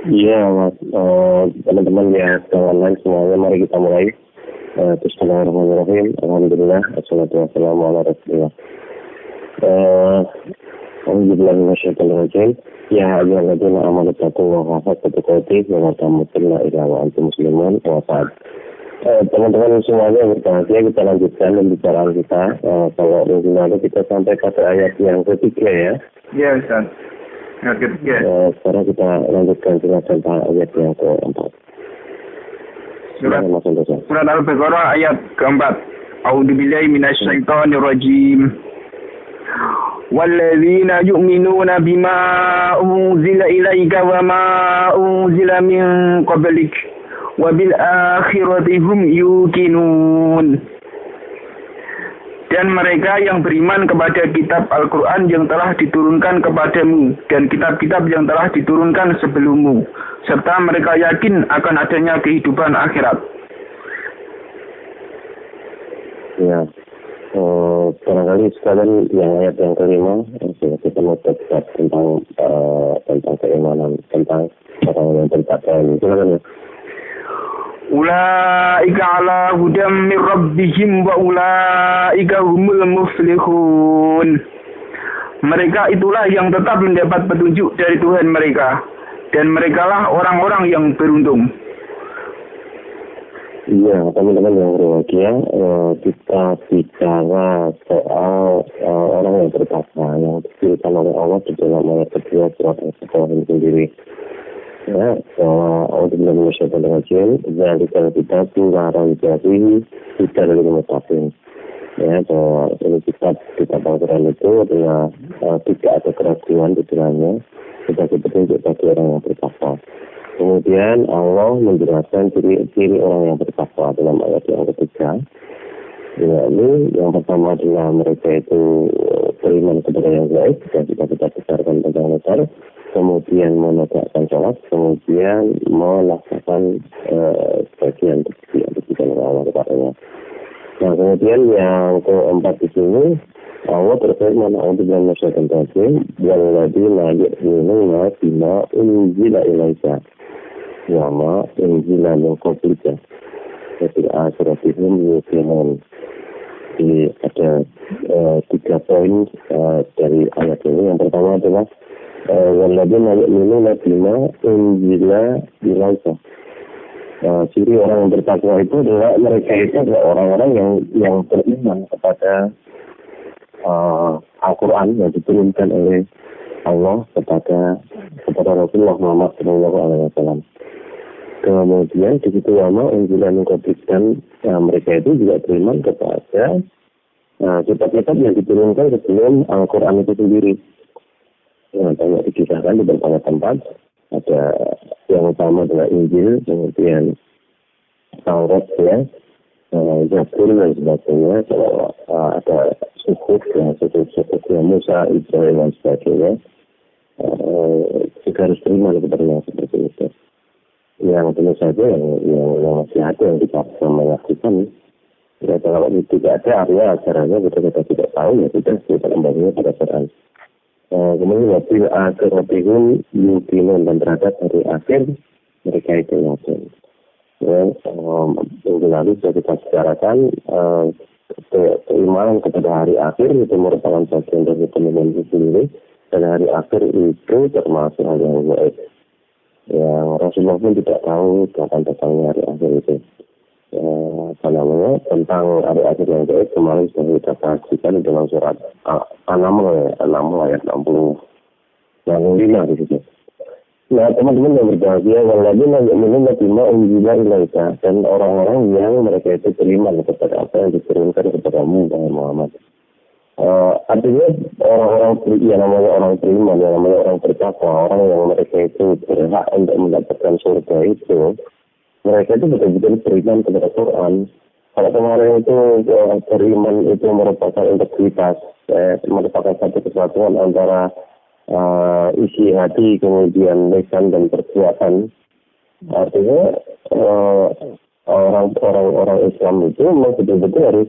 Iya, Mas. Teman-teman ya, online semuanya, mari kita mulai. Bismillahirrahmanirrahim. Alhamdulillah. Wassalatu wassalamu ala rasulillah. Alhamdulillah minasyaitonirrajim. Ya ayyuhalladzina amanu taqullaha haqqa tuqatih wa la tamutunna illa wa antum muslimun. Wa ba'd. Teman-teman semuanya berbahagia, kita lanjutkan pembicaraan kita. Kalau minggu lalu kita sampai pada ayat yang ketiga ya. Ya, Ustaz. Ayat ketiga. Sekarang kita lanjutkan tentang ayat yang keempat. Surat Al-Baqarah ayat keempat. A'udzubillahi minasyaitonirrajim. Walladzina yu'minuna bima unzila ilaika wa ma unzila min qablik wa bil akhirati hum yuqinun. Dan mereka yang beriman kepada kitab Al-Quran yang telah diturunkan kepadamu dan kitab-kitab yang telah diturunkan sebelummu, serta mereka yakin akan adanya kehidupan akhirat. Ya, barangkali sekalian yang ayat yang kelima, kita mau tetap tentang keimanan, tentang orang yang bertakwa. Silakan ya. Ulaika ala hudam min rabbihim wa ulaika humul muflihun. Mereka itulah yang tetap mendapat petunjuk dari Tuhan mereka, dan merekalah orang-orang yang beruntung. Iya, teman-teman yang berbahagia, kita bicara soal orang yang bertakwa yang diberikan oleh Allah di dalam ayat kedua surat Al-Baqarah ini sendiri. Ya, Alhamdulillah minasyaitonirrajim. Zalikal kitabu la raiba fihi hudal lil muttaqin. Ya, bahwa ini kitab Al-Quran itu adalah tidak ada keraguan di dalamnya, sebagai petunjuk bagi orang yang bertakwa. Kemudian Allah menjelaskan ciri-ciri orang yang bertakwa dalam ayat yang ketiga. Lalu yang pertama adalah mereka itu beriman kepada yang baik, dan kita besarkan tentang dasar. Kemudian menegakkan sholat, kemudian melakukan sebagian yang diberikan oleh Allah kepadanya. Nah, kemudian yang keempat di sini Allah berfirman, "A'udzubillahi minasyaitonir rajim, walladzina yu'minuna bima unzila ilaika wa ma unzila min qablika wa fil akhirati hum yuqinun." Jadi ada 3 poin dari ayat ini. Yang pertama adalah walladzina yu'minuna bima unzila ilaika. Ciri orang yang bertakwa itu adalah mereka itu adalah orang-orang yang beriman kepada Al-Quran yang diturunkan oleh Allah kepada Rasulullah Muhammad SAW. Kemudian di situ lama unzila min qablik, dan mereka itu juga beriman kepada kitab-kitab yang diturunkan sebelum Al-Quran itu sendiri. Banyak dikisahkan di berbagai tempat. Ada yang utama adalah Injil, kemudian Taurat ya, Zabur dan sebagainya. Kalau ada suhuf Musa, Israel dan sebagainya, juga harus beriman kepada yang seperti itu. Yang tentu saja yang masih ada yang dipaksa melakukan. Ya, kalau itu tidak ada, artinya acaranya kita tidak tahu, ya kita kembalinya pada Quran. Kemudian wabil akhiratihum yuqinun, dan terhadap hari akhir mereka itu yakin. Ya, minggu lalu sudah kita bicarakan keimanan kepada hari akhir itu merupakan bagian dari keimanan itu sendiri, dan hari akhir itu termasuk hal yang baik. Yang Rasulullah pun tidak tahu kapan datangnya hari akhir itu. Tentang hari akhir yang baik kemarin sudah kita saksikan dalam surat An-Naml ayat 65 di situ. Nah, teman-teman yang berbahagia, walladzina yu'minuna bima unzila ilaika, dan orang-orang yang mereka itu beriman kepada apa yang diturunkan kepadamu Muhammad. Artinya orang-orang yang namanya orang beriman, yang namanya orang bertakwa, orang yang mereka itu berhak untuk mendapatkan surga itu, mereka itu betul-betul beriman kepada Quran. Kalau kemarin itu beriman itu merupakan integritas, merupakan satu kesatuan antara isi hati, kemudian lisan dan perbuatan. Artinya orang Islam itu memang betul-betul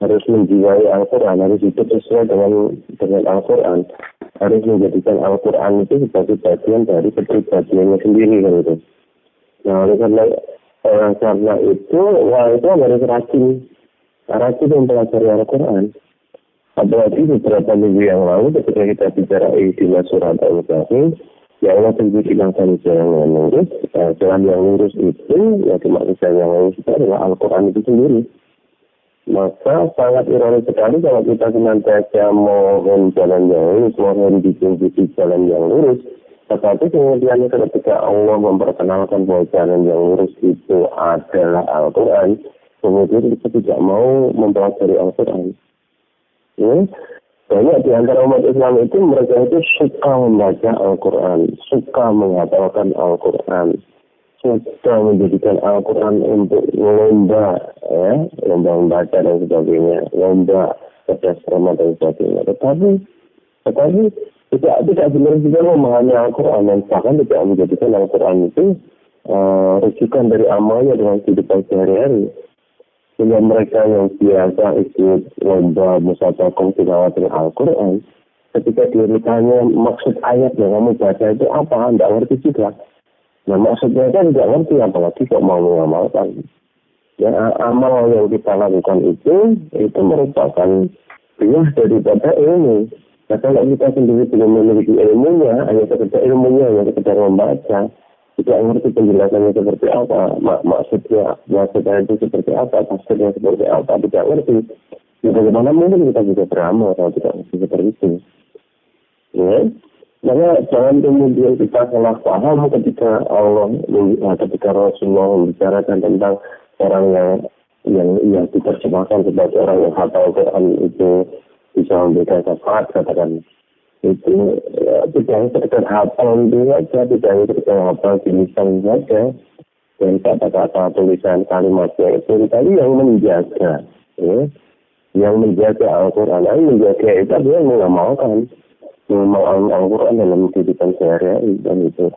harus menjiwai Al-Quran, harus hidup sesuai dengan Al-Quran. harus menjadikan Al-Quran itu sebagai bagian dari kepribadiannya sendiri kan itu. Nah, oleh karena itu, itu harus rajin mempelajari Al-Quran. Apalagi beberapa minggu yang lalu ketika kita bicara di surat Al-Kahfi, ya Allah tunjukkan jalan yang lurus. Jalan yang lurus itu, ya dimaksudkan yang lurus itu adalah Al-Quran itu sendiri. Maka sangat ironis sekali kalau kita senantiasa mohon jalan yang lurus, mohon ditunjuki jalan yang lurus. Tetapi kemudian ketika Allah memperkenalkan bahwa jalan yang lurus itu adalah Al-Quran, kemudian kita tidak mau mempelajari Al-Quran. Ya, banyak di antara umat Islam itu mereka itu suka membaca Al-Quran, suka menghafalkan Al-Quran, suka menjadikan Al-Quran untuk lomba, ya, lomba membaca dan sebagainya, lomba cerdas cermat dan sebagainya. Tetapi tidak benar-benar memahami Al-Quran dan bahkan tidak menjadikan Al-Quran itu rujukan dari amalnya dengan kehidupan sehari-hari. Sehingga mereka yang biasa ikut lomba musabaqah tilawah Al-Quran, ketika dia ditanya maksud ayat yang kamu baca itu apa, tidak ngerti juga. Nah maksudnya kan tidak ngerti, apalagi kok mau mengamalkan. Ya, amal yang kita lakukan itu merupakan buah daripada ilmu. Nah kalau kita sendiri belum memiliki ilmunya, hanya sekedar ilmunya, hanya sekedar membaca, tidak mengerti penjelasannya seperti apa, maksudnya itu seperti apa, maksudnya seperti apa, tidak mengerti. Bagaimana mungkin kita bisa beramal kalau tidak mengerti seperti itu? Ya, maka jangan kemudian kita salah paham ketika ketika Rasulullah membicarakan tentang orang yang diterjemahkan sebagai orang yang hafal Quran itu bisa memberikan syafaat, katakan. Itu tidak sekedar hafal itu saja, tidak sekedar hafal tulisan saja, dan kata-kata tulisan kalimatnya itu, tapi yang menjaga, ya, yang menjaga Al-Quran, yang menjaga itu adalah mengamalkan Al-Quran dalam kehidupan sehari-hari dan itu.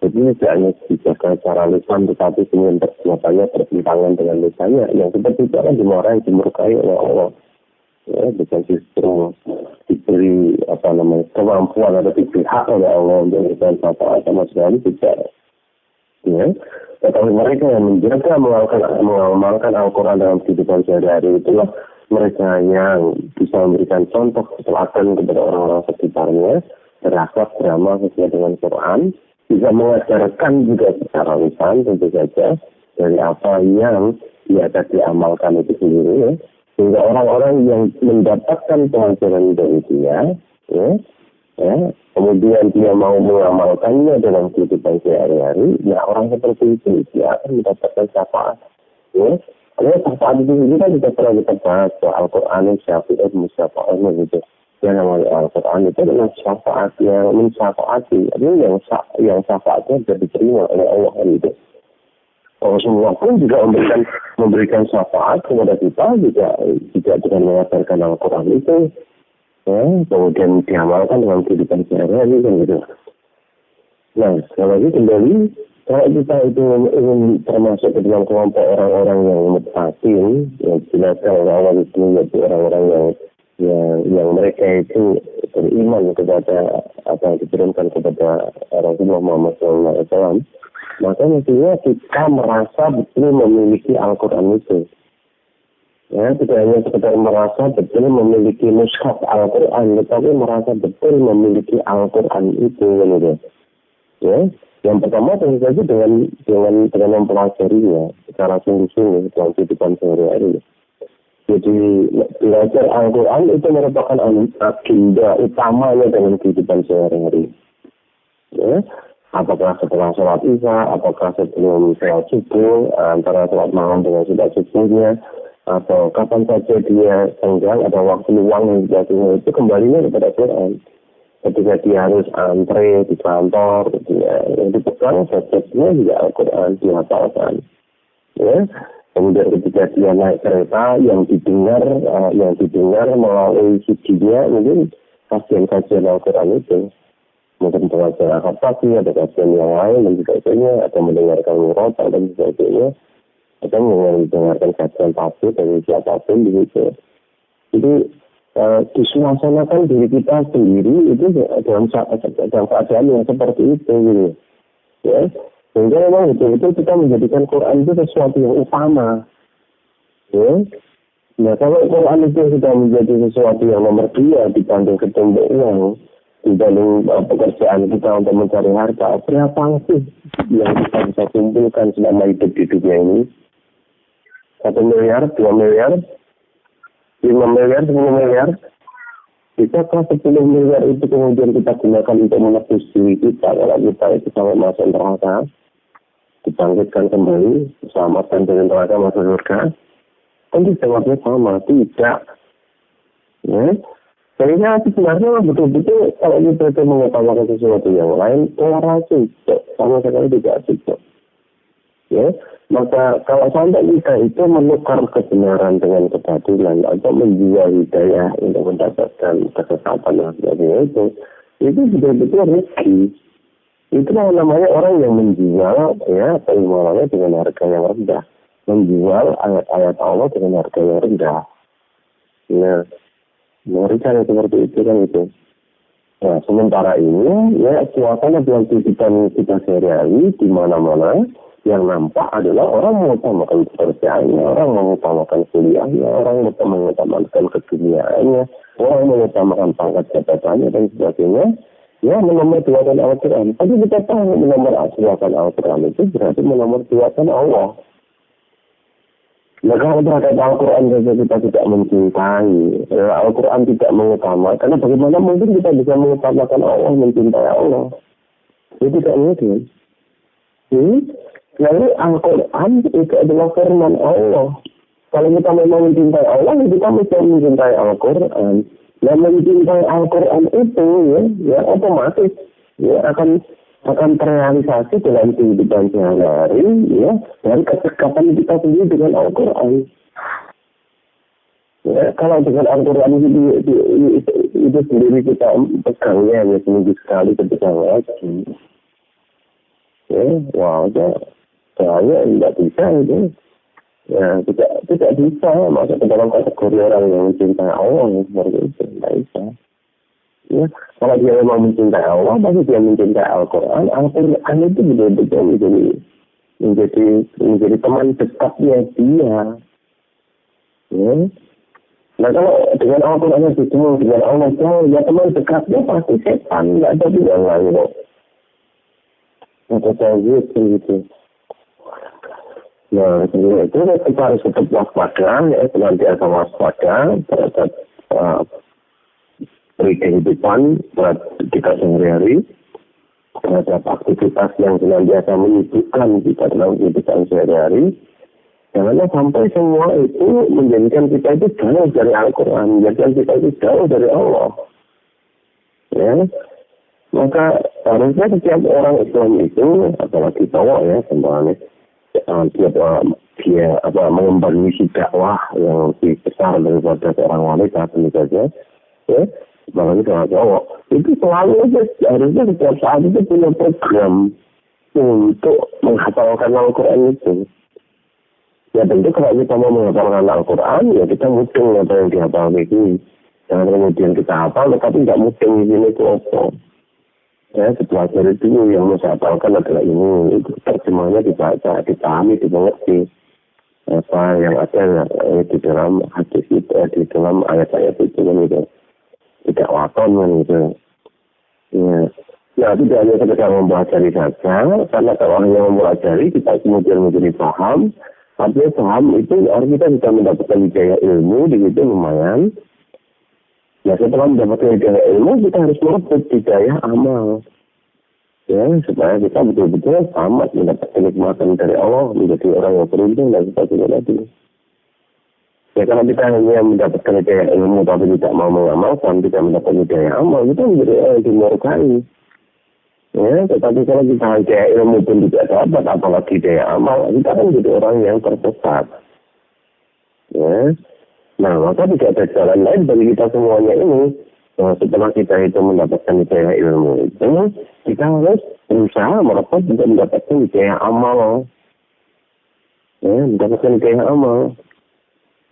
Jadi tidak hanya dijaga secara lisan, tetapi kemudian perbuatannya bertentangan dengan lisannya, yang seperti itu kan dimarahi, dimurkai oleh Allah. Ya, bukan justru diberi kemampuan atau diberi hak oleh Allah untuk memberikan syafaat sama sekali tidak. Ya, tetapi mereka yang menjaga mengamalkan Al-Quran dalam kehidupan sehari-hari itulah mereka yang bisa memberikan contoh teladan kepada orang-orang sekitarnya, berakhlak beramal sesuai dengan Quran, bisa mengajarkan juga secara lisan tentu saja dari apa yang biasa diamalkan itu sendiri, ya. Sehingga orang-orang yang mendapatkan pelajaran dari dia, kemudian dia mau mengamalkannya dalam kehidupan sehari-hari, ya orang seperti itu dia akan mendapatkan syafaat. Ya, karena syafaat itu kita juga pernah kita bahas Al-Quran syafi'at musyafa'at gitu. Yang namanya Al-Quran itu adalah syafaat yang mensyafaati, artinya yang syafaatnya bisa diterima oleh Allah gitu. Rasulullah pun juga memberikan syafaat kepada kita juga dengan mengajarkan Al-Quran itu, ya, kemudian diamalkan dalam kehidupan sehari-hari kan gitu. Nah, sekali lagi kembali, kalau kita itu ingin termasuk ke dalam kelompok orang-orang yang mutakin, yang dijelaskan oleh Allah itu yaitu orang-orang yang mereka itu beriman kepada apa yang diturunkan kepada Rasulullah Muhammad SAW. Maka mestinya kita merasa betul memiliki Al-Quran itu. Ya, tidak hanya sekedar merasa betul memiliki mushaf Al-Quran, tetapi merasa betul memiliki Al-Quran itu, gitu. Ya, yang pertama tentu saja dengan mempelajarinya secara sungguh-sungguh dalam kehidupan sehari-hari. Jadi belajar Al-Quran itu merupakan agenda utamanya dalam kehidupan sehari-hari. Ya. Apakah setelah sholat isya, apakah sebelum sholat subuh, antara sholat malam dengan sholat subuhnya, atau kapan saja dia senggang, ada waktu luang yang sebagainya, itu kembalinya kepada Quran. Ketika dia harus antre di kantor, yang dipegang gadgetnya juga Al-Quran dihafalkan. Ya. Kemudian ketika dia naik kereta, yang didengar melalui CD-nya, mungkin kajian Al-Quran itu. Mungkin pelajaran apa sih, ada kajian yang lain dan sebagainya, atau mendengarkan murotal dan sebagainya, atau mendengarkan kajian tafsir dari siapapun begitu. Jadi disuasanakan diri kita sendiri itu dalam keadaan yang seperti itu gitu ya. Sehingga memang betul-betul kita menjadikan Quran itu sesuatu yang utama ya. Nah kalau Quran itu sudah menjadi sesuatu yang nomor 2 dibanding ketumbuk uang, dibanding pekerjaan kita untuk mencari harta, berapa sih yang kita bisa kumpulkan selama hidup di dunia ini? 1 miliar, 2 miliar, 5 miliar, 10 miliar. Bisakah 10 miliar itu kemudian kita gunakan untuk menebus diri kita kalau kita itu sampai masuk neraka, dibangkitkan kembali, diselamatkan dari neraka masuk surga? Tentu jawabnya sama, tidak. Ya. Sehingga sebenarnya betul-betul kalau kita itu mengutamakan sesuatu yang lain, orang cocok, sama sekali tidak cocok. Ya, maka kalau sampai kita itu menukar kebenaran dengan kebatilan atau menjual hidayah untuk mendapatkan kesesatan dan sebagainya itu betul-betul rezeki. Itu namanya orang yang menjual ya keimanannya dengan harga yang rendah, menjual ayat-ayat Allah dengan harga yang rendah. Nah, mengerikan seperti itu kan itu. Nah, sementara ini ya suasana dalam kehidupan kita sehari-hari di mana-mana yang nampak adalah orang mengutamakan pekerjaannya, orang mengutamakan kuliahnya, orang mengutamakan keduniaannya, orang mengutamakan pangkat jabatannya dan sebagainya. Ya, menomor-duakan Al-Quran. Tapi kita tahu menomor-duakan Al-Quran itu berarti menomor-duakan Allah. Nah, kalau terhadap Al-Quran saja kita tidak mencintai, Al-Quran tidak mengutamakan, karena bagaimana mungkin kita bisa mengutamakan Allah, mencintai Allah? Itu tidak mungkin. Lalu Al-Quran itu adalah firman Allah. Kalau kita memang mencintai Allah, kita mesti mencintai Al-Quran. Nah, mencintai Al-Quran itu ya otomatis ya akan terrealisasi dalam kehidupan sehari-hari ya dan kedekatan kita sendiri dengan Al-Quran. Ya, kalau dengan Al-Quran itu sendiri kita pegangnya hanya seminggu sekali ketika ngaji. Ya, saya tidak bisa itu. Ya, tidak bisa masuk ke dalam kategori orang yang mencintai Allah seperti itu, tidak bisa. Ya, kalau dia memang mencintai Allah, pasti dia mencintai Al-Quran. Al-Quran itu betul-betul menjadi teman dekatnya dia. Ya. Nah kalau dengan Al-Quran itu dengan Allah ya teman dekatnya pasti setan, nggak ada yang lain kok. Atau tauhid gitu. Nah, itu kita harus tetap waspada, ya, senantiasa waspada terhadap kehidupan kita sehari-hari, terhadap aktivitas yang senantiasa menyibukkan kita dalam kehidupan sehari-hari. Janganlah sampai semua itu menjadikan kita itu jauh dari Al-Quran, menjadikan kita itu jauh dari Allah. Ya, maka harusnya setiap orang Islam itu, apalagi cowok ya, semuanya dia mengemban misi dakwah yang lebih besar daripada seorang wanita tentu saja ya, apalagi seorang cowok itu selalu harusnya setiap saat itu punya program untuk menghafalkan Al-Quran itu. Ya tentu kalau kita mau menghafalkan Al-Quran ya kita mudeng apa yang dihafal ini, jangan kemudian kita hafal tetapi nggak mudeng di sini itu apa. Ya, setelah dari dulu yang mau saya hafalkan adalah ini, itu terjemahnya dibaca, dipahami, dimengerti apa yang ada di dalam hadis itu, di dalam ayat-ayat itu kan gitu, tidak waton kan gitu. Ya, nah tidak hanya sekedar mempelajari saja, karena kalau hanya mempelajari kita kemudian menjadi paham, tapi paham itu harus kita bisa mendapatkan hidayah ilmu, di situ lumayan. Nah setelah mendapatkan hidayah ilmu, kita harus merebut hidayah amal. Ya, supaya kita betul-betul tamat mendapat kenikmatan dari Allah, menjadi orang yang beruntung dan sebagainya tadi. Ya kalau kita hanya mendapatkan hidayah ilmu tapi tidak mau mengamalkan, tidak mendapat hidayah amal, kita menjadi orang yang dimurkai. Ya, tetapi kalau kita hidayah ilmu pun tidak dapat, apalagi hidayah amal, kita kan menjadi orang yang tersesat. Ya. Nah, maka tidak ada jalan lain bagi kita semuanya ini. Nah, setelah kita itu mendapatkan hidayah ilmu itu, kita harus berusaha merebut untuk mendapatkan hidayah amal. Ya, mendapatkan hidayah amal.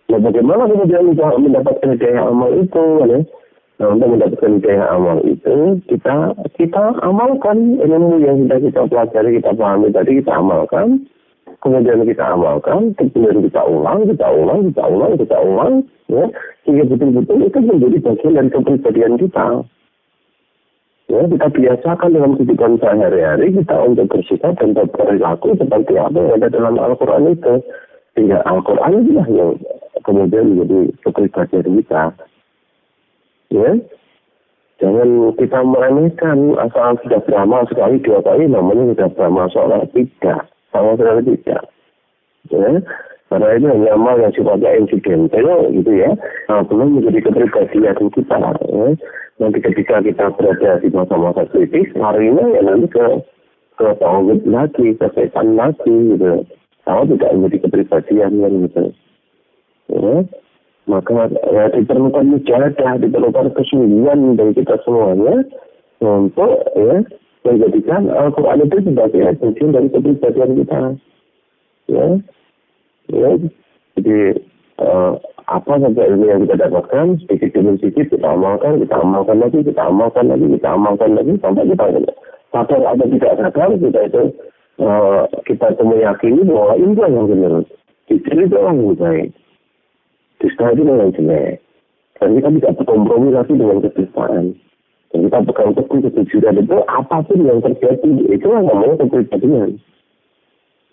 Nah, bagaimana kemudian kita mendapatkan hidayah amal itu, ya? Nah, untuk mendapatkan hidayah amal itu, kita amalkan ilmu yang sudah kita pelajari, kita pahami tadi, kita amalkan. Kemudian kita amalkan, kemudian kita ulang, ya, sehingga betul-betul itu menjadi bagian dari kepribadian kita. Ya, kita biasakan dalam kehidupan sehari-hari kita untuk bersikap dan berperilaku seperti apa yang ada dalam Al-Quran itu. Sehingga Al-Quran itulah yang kemudian menjadi kepribadian kita. Ya, jangan kita meremehkan asal sudah beramal sekali, 2 kali, namanya sudah beramal sholat, tidak. Sama sekali tidak. Ya, karena itu hanya amal yang sifatnya insidental gitu ya. Nah, belum menjadi kepribadian kita. Ya. Nanti ketika kita berada di masa-masa kritis, harinya ya nanti ke tauhid lagi, ke setan lagi gitu. Kalau tidak menjadi kepribadian kan gitu. Ya. Maka ya diperlukan mujahadah, diperlukan kesungguhan dari kita semuanya untuk ya menjadikan Al-Quran itu sebagai bagian dari kepribadian kita. Ya, ya. Jadi apa saja ilmu yang kita dapatkan sedikit demi sedikit kita amalkan lagi, sampai kita sadar atau tidak sadar kita itu kita meyakini bahwa ini yang benar, itu orang yang baik, dusta itu yang jelek, dan kita tidak berkompromi lagi dengan kedustaan. Dan kita pegang teguh kejujuran itu apapun yang terjadi itu namanya kepribadian.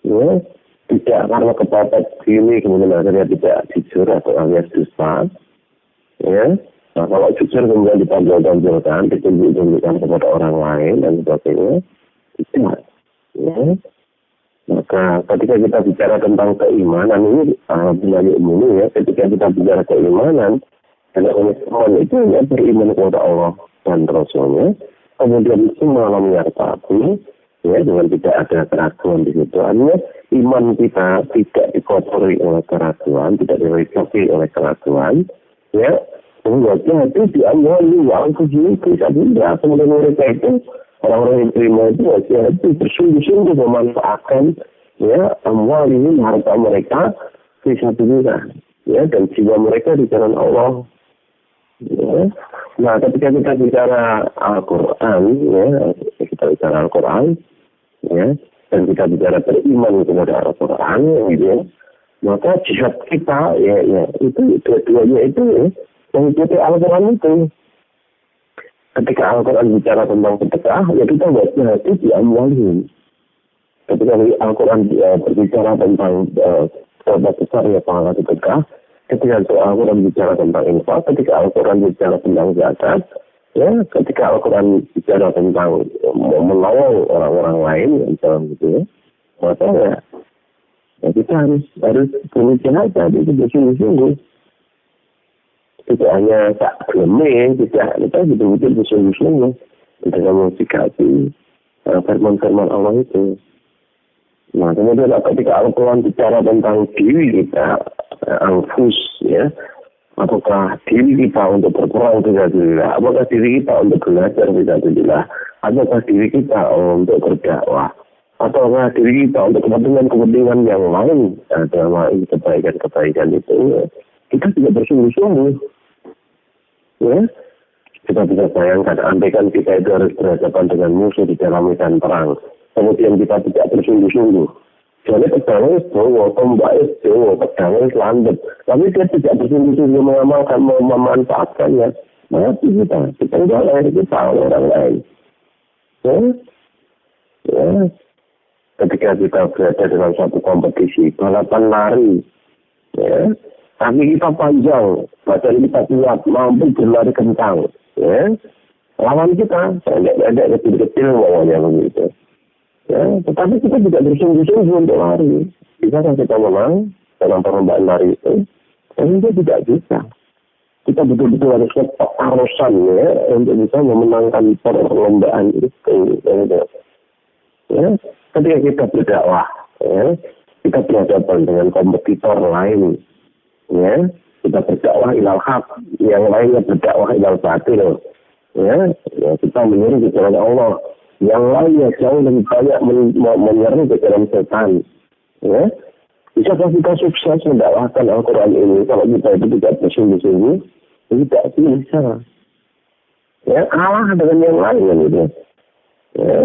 Ya, tidak karena kepepet gini kemudian akhirnya tidak jujur atau alias dusta. Ya, nah kalau jujur kemudian dipanggil-panggilkan, ditunjuk-tunjukkan kepada orang lain dan sebagainya, tidak. Ya, maka ketika kita bicara tentang keimanan ini bulan umum ya, ketika kita bicara keimanan, karena iman itu ya beriman kepada Allah dan Rasulnya, kemudian semua menyertakan ya dengan tidak ada keraguan di situ. Artinya iman kita tidak dikotori oleh keraguan, tidak direkapi oleh keraguan, ya. Kemudian itu diambil uang kejual bisa tidak. Kemudian mereka itu orang-orang yang terima itu hati-hati bersungguh-sungguh memanfaatkan ya amwal ini harta mereka bisa tidak, ya, dan jiwa mereka di jalan Allah. Ya. Nah, ketika kita bicara Al-Quran, ya, kita bicara Al-Quran, ya, dan kita bicara beriman kepada Al-Quran, gitu ya, maka jihad kita, ya, itu dua-duanya itu ya, mengikuti Al-Quran itu. Ketika Al-Quran bicara tentang sedekah, ya kita hati diamwalin. Ketika Al-Quran berbicara tentang berapa besar ya pahala sedekah, ketika Al-Quran bicara tentang infak, ketika Al-Quran bicara tentang zakat, ya, ketika Al-Quran bicara tentang menolong orang-orang lain, misalnya gitu ya, maka ya kita harus punya jihad itu bersungguh-sungguh. Tidak hanya tak geleme, kita betul-betul bersungguh-sungguh dalam mensikapi firman-firman Allah itu. Nah, kemudian ketika Al-Quran bicara tentang diri kita, anfus, ya, apakah diri kita untuk berperang fisabilillah, apakah diri kita untuk belajar fisabilillah, apakah diri kita untuk berdakwah, ataukah diri kita untuk kepentingan-kepentingan yang lain, dalam kebaikan-kebaikan itu, ya, kita tidak bersungguh-sungguh. Ya, kita bisa bayangkan, andaikan kita itu harus berhadapan dengan musuh di dalam medan perang. Kemudian kita tidak bersungguh-sungguh. Jadi pedangnya bawa, tombaknya bawa, pedangnya landep. Tapi dia tidak bersungguh-sungguh mengamalkan, memanfaatkannya. Mati kita udah lahir kita oleh orang lain. Ya. Ketika kita berada dalam satu kompetisi, balapan lari, ya, kaki kita panjang, badan kita kuat, mampu berlari kencang. Ya. Lawan kita, pendek-pendek, kecil-kecil, maunya begitu. Ya, tetapi kita tidak bersungguh-sungguh untuk lari. Bisa kita menang dalam perlombaan lari itu? Itu tidak bisa. Kita betul-betul harus keharusan ya untuk bisa memenangkan perlombaan itu. Ya, ketika kita berdakwah, ya, kita berhadapan dengan kompetitor lain. Ya, kita berdakwah ilal haq, yang lainnya berdakwah ilal batil. Ya, kita menyeru ke jalan Allah. Yang lainnya jauh lebih banyak menyeru ke dalam setan. Ya, Bisakah kita sukses mendakwahkan Al-Quran ini kalau kita itu tidak bersungguh-sungguh? Tidak bisa. Ya, kalah dengan yang lain gitu. Ya,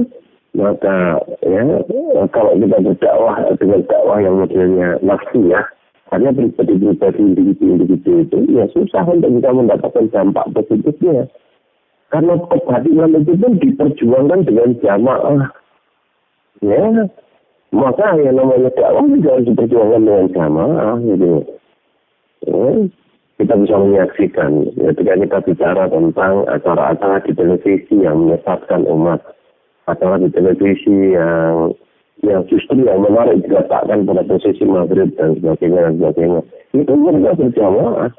maka ya kalau kita berdakwah dengan dakwah yang modelnya nafsi ya, karena pribadi-pribadi individu itu ya susah untuk kita mendapatkan dampak positifnya. Karena kebatilan itu pun diperjuangkan dengan jamaah. Ya, maka yang namanya dakwah juga harus diperjuangkan dengan jamaah gitu. Ya, kita bisa menyaksikan ketika kita bicara tentang acara-acara di televisi yang menyesatkan umat, acara di televisi yang justru yang menarik diletakkan pada posisi maghrib dan sebagainya. Itu mereka berjamaah.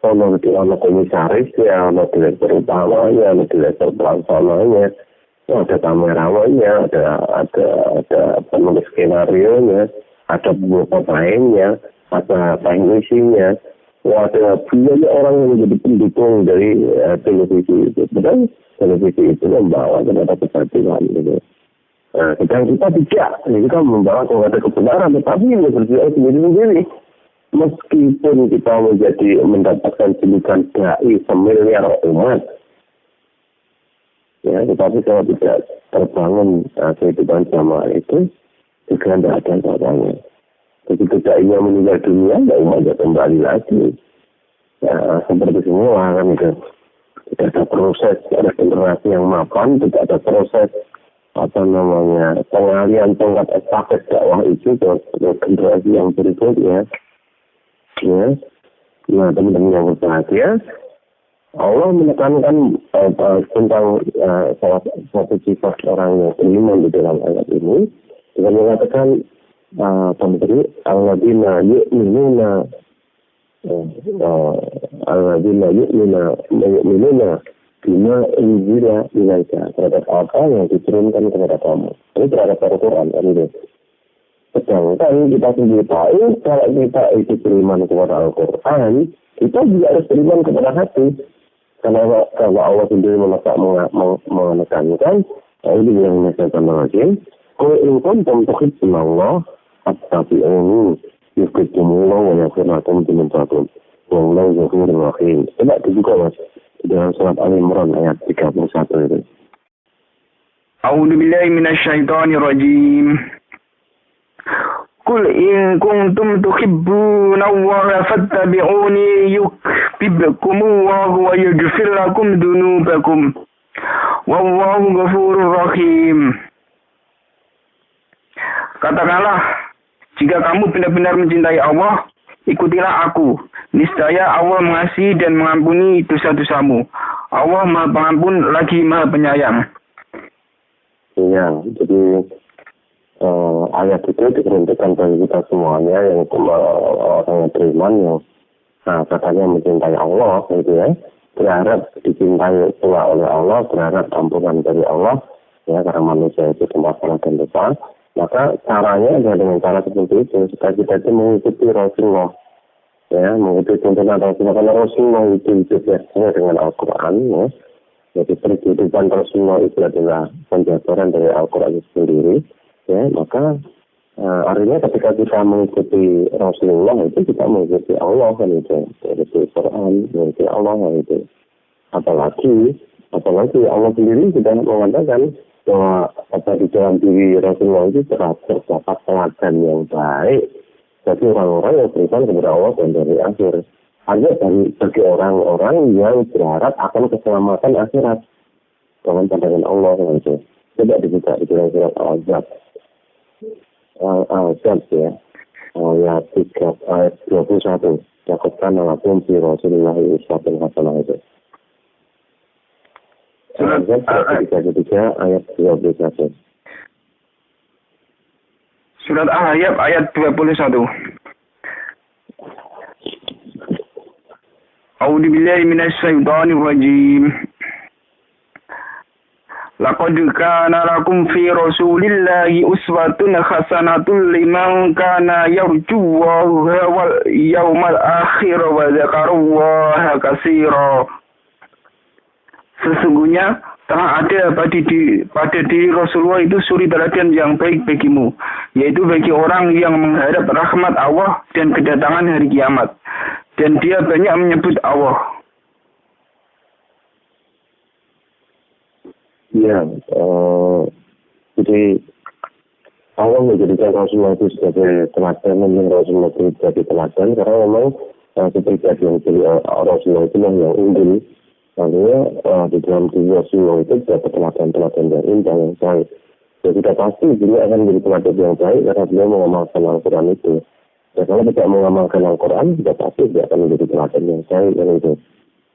Ono komisaris ya, ono direktur utamanya, ono direktur pelaksananya, ada kameramannya, ada penulis skenario nya, ada pemainnya, ada teknisinya, ada banyak orang yang menjadi pendukung dari televisi itu. Dan televisi itu membawa kepada kebatilan gitu. Nah, kita tidak, kita membawa kepada kebenaran, tetapi yang berjuang sendiri-sendiri. Meskipun kita mendapatkan julukan dai semiliar umat, ya, tetapi kalau tidak terbangun kehidupan jamaah itu, juga tidak ada caranya. Begitu dainya meninggal dunia, ya umatnya kembali lagi. Ya, seperti semua kan itu. Tidak ada proses, ada generasi yang mapan, tidak ada proses pengalian tongkat estafet dakwah itu ke generasi yang berikutnya. Ya. Nah, teman-teman yang berbahagia, Allah menekankan tentang salah satu sifat orang yang beriman di dalam ayat ini dengan mengatakan pemberi alladzina yu'minuna bima unzila ilaika, terhadap apa yang diturunkan kepada kamu. Ini terhadap Al-Quran ini. Sedangkan kita sendiri tahu kalau kita itu beriman kepada Al-Quran, kita juga harus beriman kepada hati. Karena kalau Allah sendiri menekankan, ini yang menyatakan lagi, kalau in kuntum tuhibbunallah fattabi'uni yuhibbukumullah wa yaghfir lakum dzunubakum wallahu ghafurur rahim. Coba dibuka Mas di dalam surat Al-Imran ayat 31 itu. A'udzu billahi minasyaitonir rajim. Qul in kuntum tuhibbunallaha fattabi'uni yuhibbukumullahu wa yaghfir lakum dzunubakum wallahu ghafurur rahim. Katakanlah, jika kamu benar-benar mencintai Allah, ikutilah aku. Niscaya Allah mengasihi dan mengampuni dosa-dosamu. Allah Maha Pengampun lagi Maha Penyayang. Iya, jadi ayat itu diperuntukkan bagi kita semuanya yang orang beriman yang katanya mencintai Allah gitu ya, berharap dicintai pula oleh Allah, berharap ampunan dari Allah ya, karena manusia itu tempat salah dan dosa. Maka caranya adalah dengan cara seperti itu, supaya kita itu mengikuti Rasulullah ya, mengikuti tuntunan Rasulullah, karena Rasulullah itu hidupnya sesuai dengan Al-Quran ya. Jadi kehidupan Rasulullah itu adalah penjabaran dari Al-Quran itu sendiri. Ya, maka artinya ketika kita mengikuti Rasulullah itu kita mengikuti Allah kan itu, mengikuti Quran, mengikuti Allah kan itu. Apalagi Allah sendiri sudah mengatakan bahwa di dalam diri Rasulullah itu terdapat teladan yang baik bagi orang-orang yang beriman kepada Allah dan dari akhir. Artinya bagi orang-orang yang berharap akan keselamatan akhirat dengan pandangan Allah kan itu. Coba dibuka di dalam surat Al-Ahzab. Al-Ahzab ya, ayat 21. Yakutkan alakum fi Rasulullah uswatun hasanah itu. Al-Ahzab 33 ayat 21. Surat Al-Ahzab ayat 21. A'udzu billahi minasyaitonir rajim. Laqad kana lakum fi Rasulillahi uswatun hasanatun liman kana yarjullaha wal yawmal akhir wa dzakarallaha katsira. Sesungguhnya telah ada pada diri Rasulullah itu suri teladan yang baik bagimu, yaitu bagi orang yang mengharap rahmat Allah dan kedatangan hari kiamat. Dan dia banyak menyebut Allah. Ya, jadi Allah menjadikan Rasulullah itu sebagai teladan, memang Rasulullah itu sebagai teladan, karena memang kepribadian Rasulullah itu yang unggul. Artinya di dalam diri Rasulullah itu dapat teladan-teladan yang indah, yang baik. Jadi sudah pasti dia akan menjadi teladan yang baik karena dia mengamalkan Al-Quran itu. Dan kalau tidak mengamalkan Al-Quran, sudah pasti dia akan menjadi teladan yang baik. Dan itu.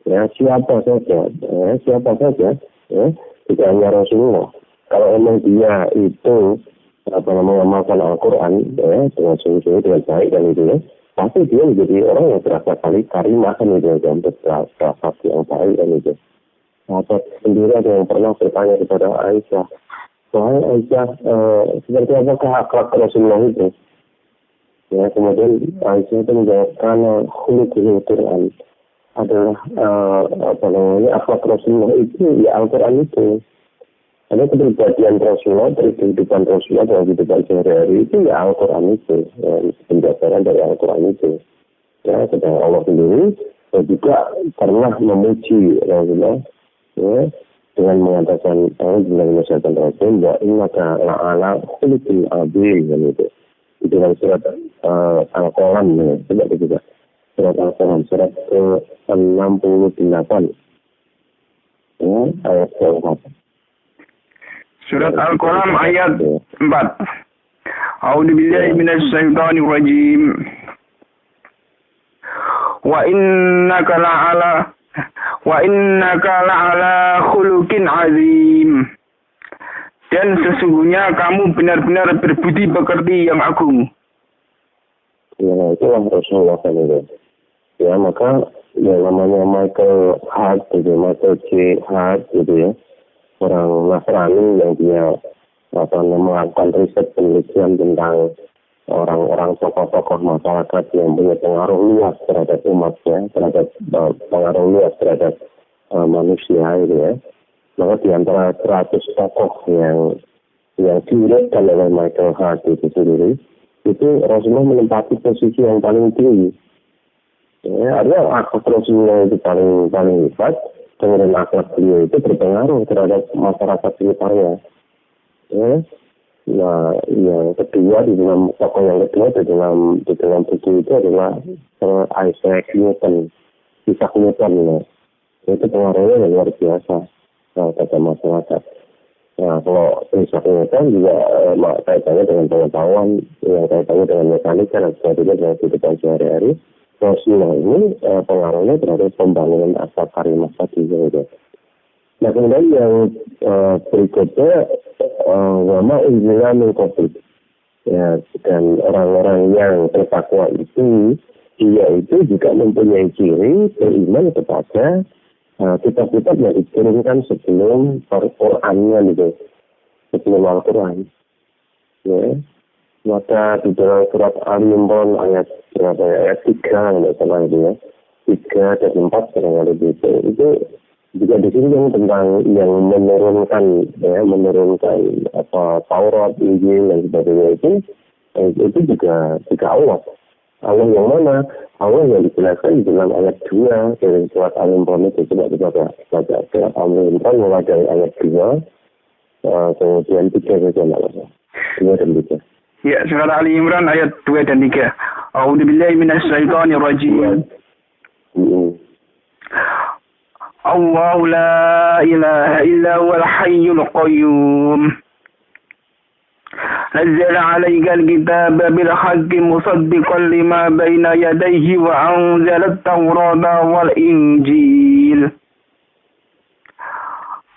Ya, siapa saja, ya, tidak hanya Rasulullah. Kalau memang dia itu mengamalkan Al-Quran, ya, dengan sungguh-sungguh, dengan baik dan itu, ya, pasti dia menjadi orang yang berasa kali karimah kan itu, dan berasa yang baik dan itu. Sahabat sendiri ada yang pernah bertanya kepada Aisyah, wahai Aisyah, seperti apakah akhlak Rasulullah itu? Ya, kemudian Aisyah itu menjawab, karena khuluqul Quran adalah akhlak Rasulullah itu ya Al-Quran itu. Ada kepribadian Rasulullah, dari kehidupan Rasulullah dalam kehidupan sehari-hari itu ya Al-Quran itu, ya, penjabaran dari Al-Quran itu. Ya, sedang Allah sendiri juga pernah memuji Rasulullah, ya, dengan mengatakan dengan masyarakat Rasul bahwa innaka la'ala khuluqin azim, gitu. Di dalam surat Al-Qalam, ya, coba kita surat Al-Qalam, surat ke-68, ya, ayat ke-4. Surat Al-Qalam ayat 4. A'udzu billahi minasyaitonir rajim. Wa innaka la'ala khuluqin azim. Dan sesungguhnya kamu benar-benar berbudi pekerti yang agung. Ya, itulah Rasulullah itu. Ya, maka yang namanya Michael Hart, Michael C. Hart, gitu ya. Orang Nasrani yang dia melakukan riset penelitian tentang orang-orang tokoh-tokoh masyarakat yang punya pengaruh luas terhadap umatnya, terhadap pengaruh luas terhadap manusia gitu ya. Maka di antara 100 tokoh yang diurutkan oleh Michael Hart itu sendiri, itu Rasulullah menempati posisi yang paling tinggi. Ya, artinya akhlak Rasulullah itu paling hebat. Kemudian akhlak beliau itu berpengaruh terhadap masyarakat sekitarnya. Ya. Nah, yang kedua di dalam tokoh yang kedua di dalam buku itu adalah Isaac Newton, Isaac Newton. Ya. Itu pengaruhnya yang luar biasa pada masyarakat. Nah, kalau Isaac Newton juga kaitannya dengan pengetahuan, yang kaitannya dengan mekanika dan sebagainya dengan kehidupan sehari-hari. Rasulullah ini pengaruhnya terhadap pembangunan akhlak karimah tadi. Gitu. Nah, kemudian yang berikutnya wama unzila min qablik. Ya, dan orang-orang yang bertakwa itu, dia itu juga mempunyai ciri beriman kepada kitab-kitab yang diturunkan sebelum Al-Qur'annya gitu. Sebelum Al-Quran. Ya. Maka di dalam surat Al-Imran ayat 3 tidak salah itu ya, 3 dan 4 kadang-kadang itu juga disinggung tentang yang menurunkan Taurat, Injil dan sebagainya itu juga Allah yang mana? Allah yang dijelaskan di dalam ayat 2 dari surat Al-Imran itu. Coba kita baca surat Al-Imran mulai dari ayat 2 kemudian 3 saja maksudnya 2 dan 3. Ya, surat Ali Imran ayat 2 dan 3. A'udzu billahi minasyaitonir rajim. Allahu la ilaha illa huwal hayyul qayyum. Nazzala 'alaikal kitaba bil haqqi musaddiqan lima baina yadayhi wa anzala at-taurata wal injil.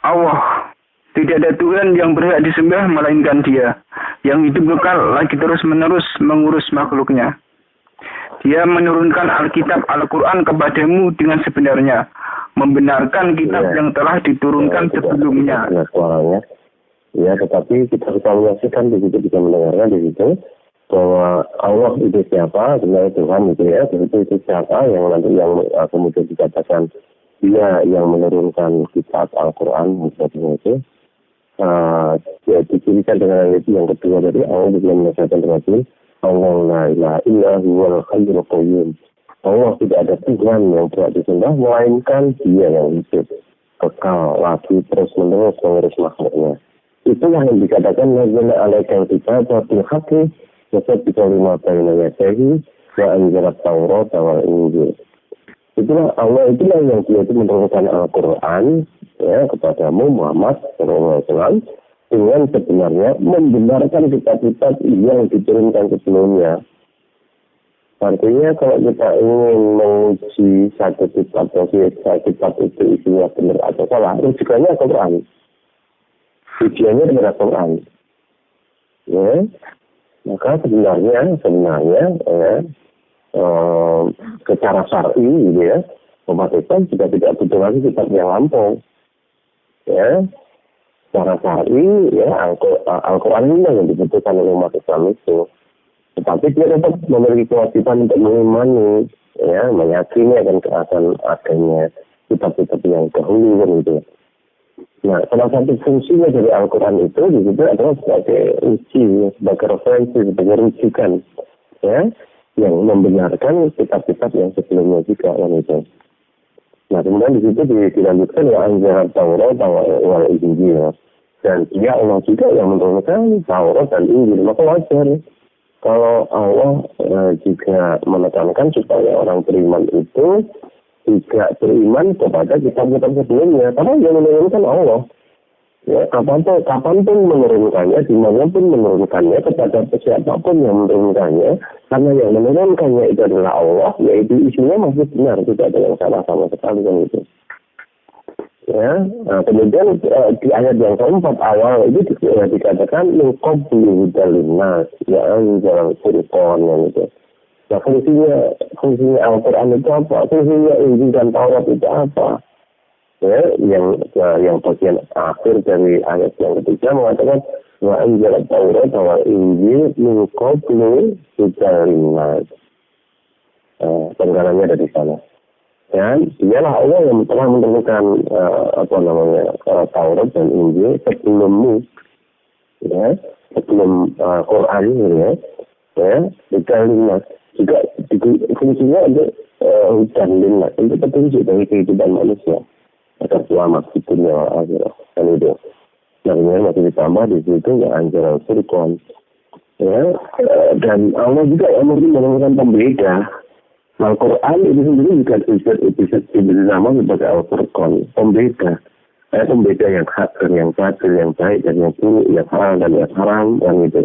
Allah, tidak ada Tuhan yang berhak disembah melainkan Dia, yang hidup kekal lagi terus-menerus mengurus makhluknya. Dia menurunkan Alkitab Al-Quran kepadamu dengan sebenarnya, membenarkan kitab yang telah diturunkan sebelumnya. Ya, tetapi kita bisa menyaksikan di situ, bisa mendengarkan di situ bahwa Allah itu siapa, sebenarnya Tuhan itu ya, itu siapa yang nanti yang kemudian dikatakan Dia yang menurunkan kitab Al-Quran misalnya itu. Ya, dicirikan dengan itu yang kedua dari Allah dengan menyatakan dengan Allah la ilaha illa huwal hayyul qayyum. Allah tidak ada Tuhan yang berhak disembah melainkan Dia yang hidup, kekal, lagi terus menerus mengurus makhluknya. Itulah yang dikatakan nazala alaikal kitaba bil haqqi wa sabbiqa lima baina yadayhi wa anzala at-taurata wal injil. Itulah Allah, itulah yang Dia itu menurunkan Al-Quran ya kepadamu Muhammad SAW dengan sebenarnya membenarkan kitab-kitab yang diturunkan sebelumnya. Artinya kalau kita ingin menguji satu kitab itu isinya benar atau salah, rujukannya Al-Quran. Ujiannya dengan Al-Quran. Ya, maka sebenarnya ya, secara syar'i gitu ya, umat Islam juga tidak butuh lagi kitab yang lampau. Ya, secara syar'i ya Al-Quran ini yang dibutuhkan oleh umat Islam itu. Tetapi dia tetap memiliki kewajiban untuk mengimani, ya, meyakini akan adanya kitab-kitab yang dahulu gitu. Nah, salah satu fungsinya dari Al-Quran itu di situ adalah sebagai uji, sebagai referensi, sebagai rujukan, ya, yang membenarkan kitab-kitab yang sebelumnya juga kan itu. Nah, kemudian di situ dilanjutkan ya anjara Taurat wal Injil. Dan dia Allah juga yang menurunkan Taurat dan Injil. Maka wajar kalau Allah juga menekankan supaya orang beriman itu tidak beriman kepada kitab-kitab sebelumnya. Karena yang menurunkan Allah. Ya, kapanpun menurunkannya, dimanapun menurunkannya, kepada siapapun yang menurunkannya, karena yang menurunkannya itu adalah Allah, yaitu isinya masih benar, tidak ada yang salah sama sekali kan itu. Ya, nah, kemudian di ayat yang keempat awal itu dikatakan mengqabli hudalinas, ya anjal furqan yang itu. Nah, fungsinya Al-Quran itu apa? Fungsinya Injil dan Taurat itu apa? Ya, yang bagian akhir dari ayat yang ketiga mengatakan wa anzala Taurat wal Injil min qablu hudalinas. Penggalannya dari sana. Dan dialah Allah yang telah menurunkan Taurat dan Injil sebelummu, ya, sebelum Quran ya, hudalinas juga fungsinya untuk hudalinas, untuk petunjuk dari kehidupan manusia agar selamat di dunia akhirat kan itu. Nah, ini masih ditambah di situ yang anjara furqan. Ya, dan Allah juga yang mungkin menemukan pembeda. Al-Quran itu sendiri juga episode diberi nama sebagai Al-Furqan, pembeda. Pembeda yang hak dan yang batil, yang baik dan yang buruk, yang halal dan yang haram, dan itu.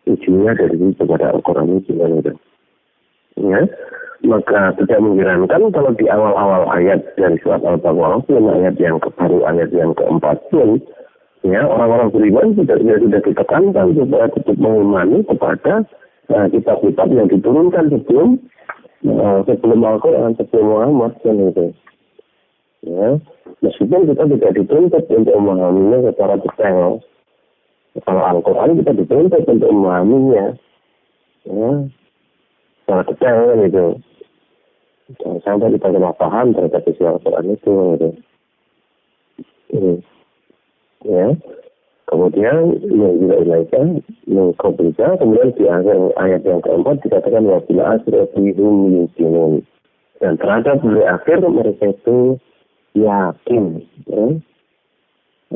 Ujungnya dari situ pada Al-Quran itu kan itu. Ya, maka tidak mengherankan kalau di awal-awal ayat dari surat Al-Baqarah, ayat yang baru ayat yang keempat pun, ya, orang-orang beriman sudah ditekankan supaya tetap mengimani kepada kitab-kitab yang diturunkan sebelum Al-Quran, sebelum Muhammad kan itu. Ya, meskipun kita tidak dituntut untuk memahaminya secara detail. Kalau Al-Quran kita dituntut untuk memahaminya, ya, secara detail kan itu. Sampai kita tidak paham terhadap isi Al-Quran itu gitu. Ya. Kemudian juga ilaika mengkobrika, kemudian di akhir ayat yang keempat dikatakan wabila asrafihum yusinun. Dan terhadap di akhir mereka itu yakin. Ya.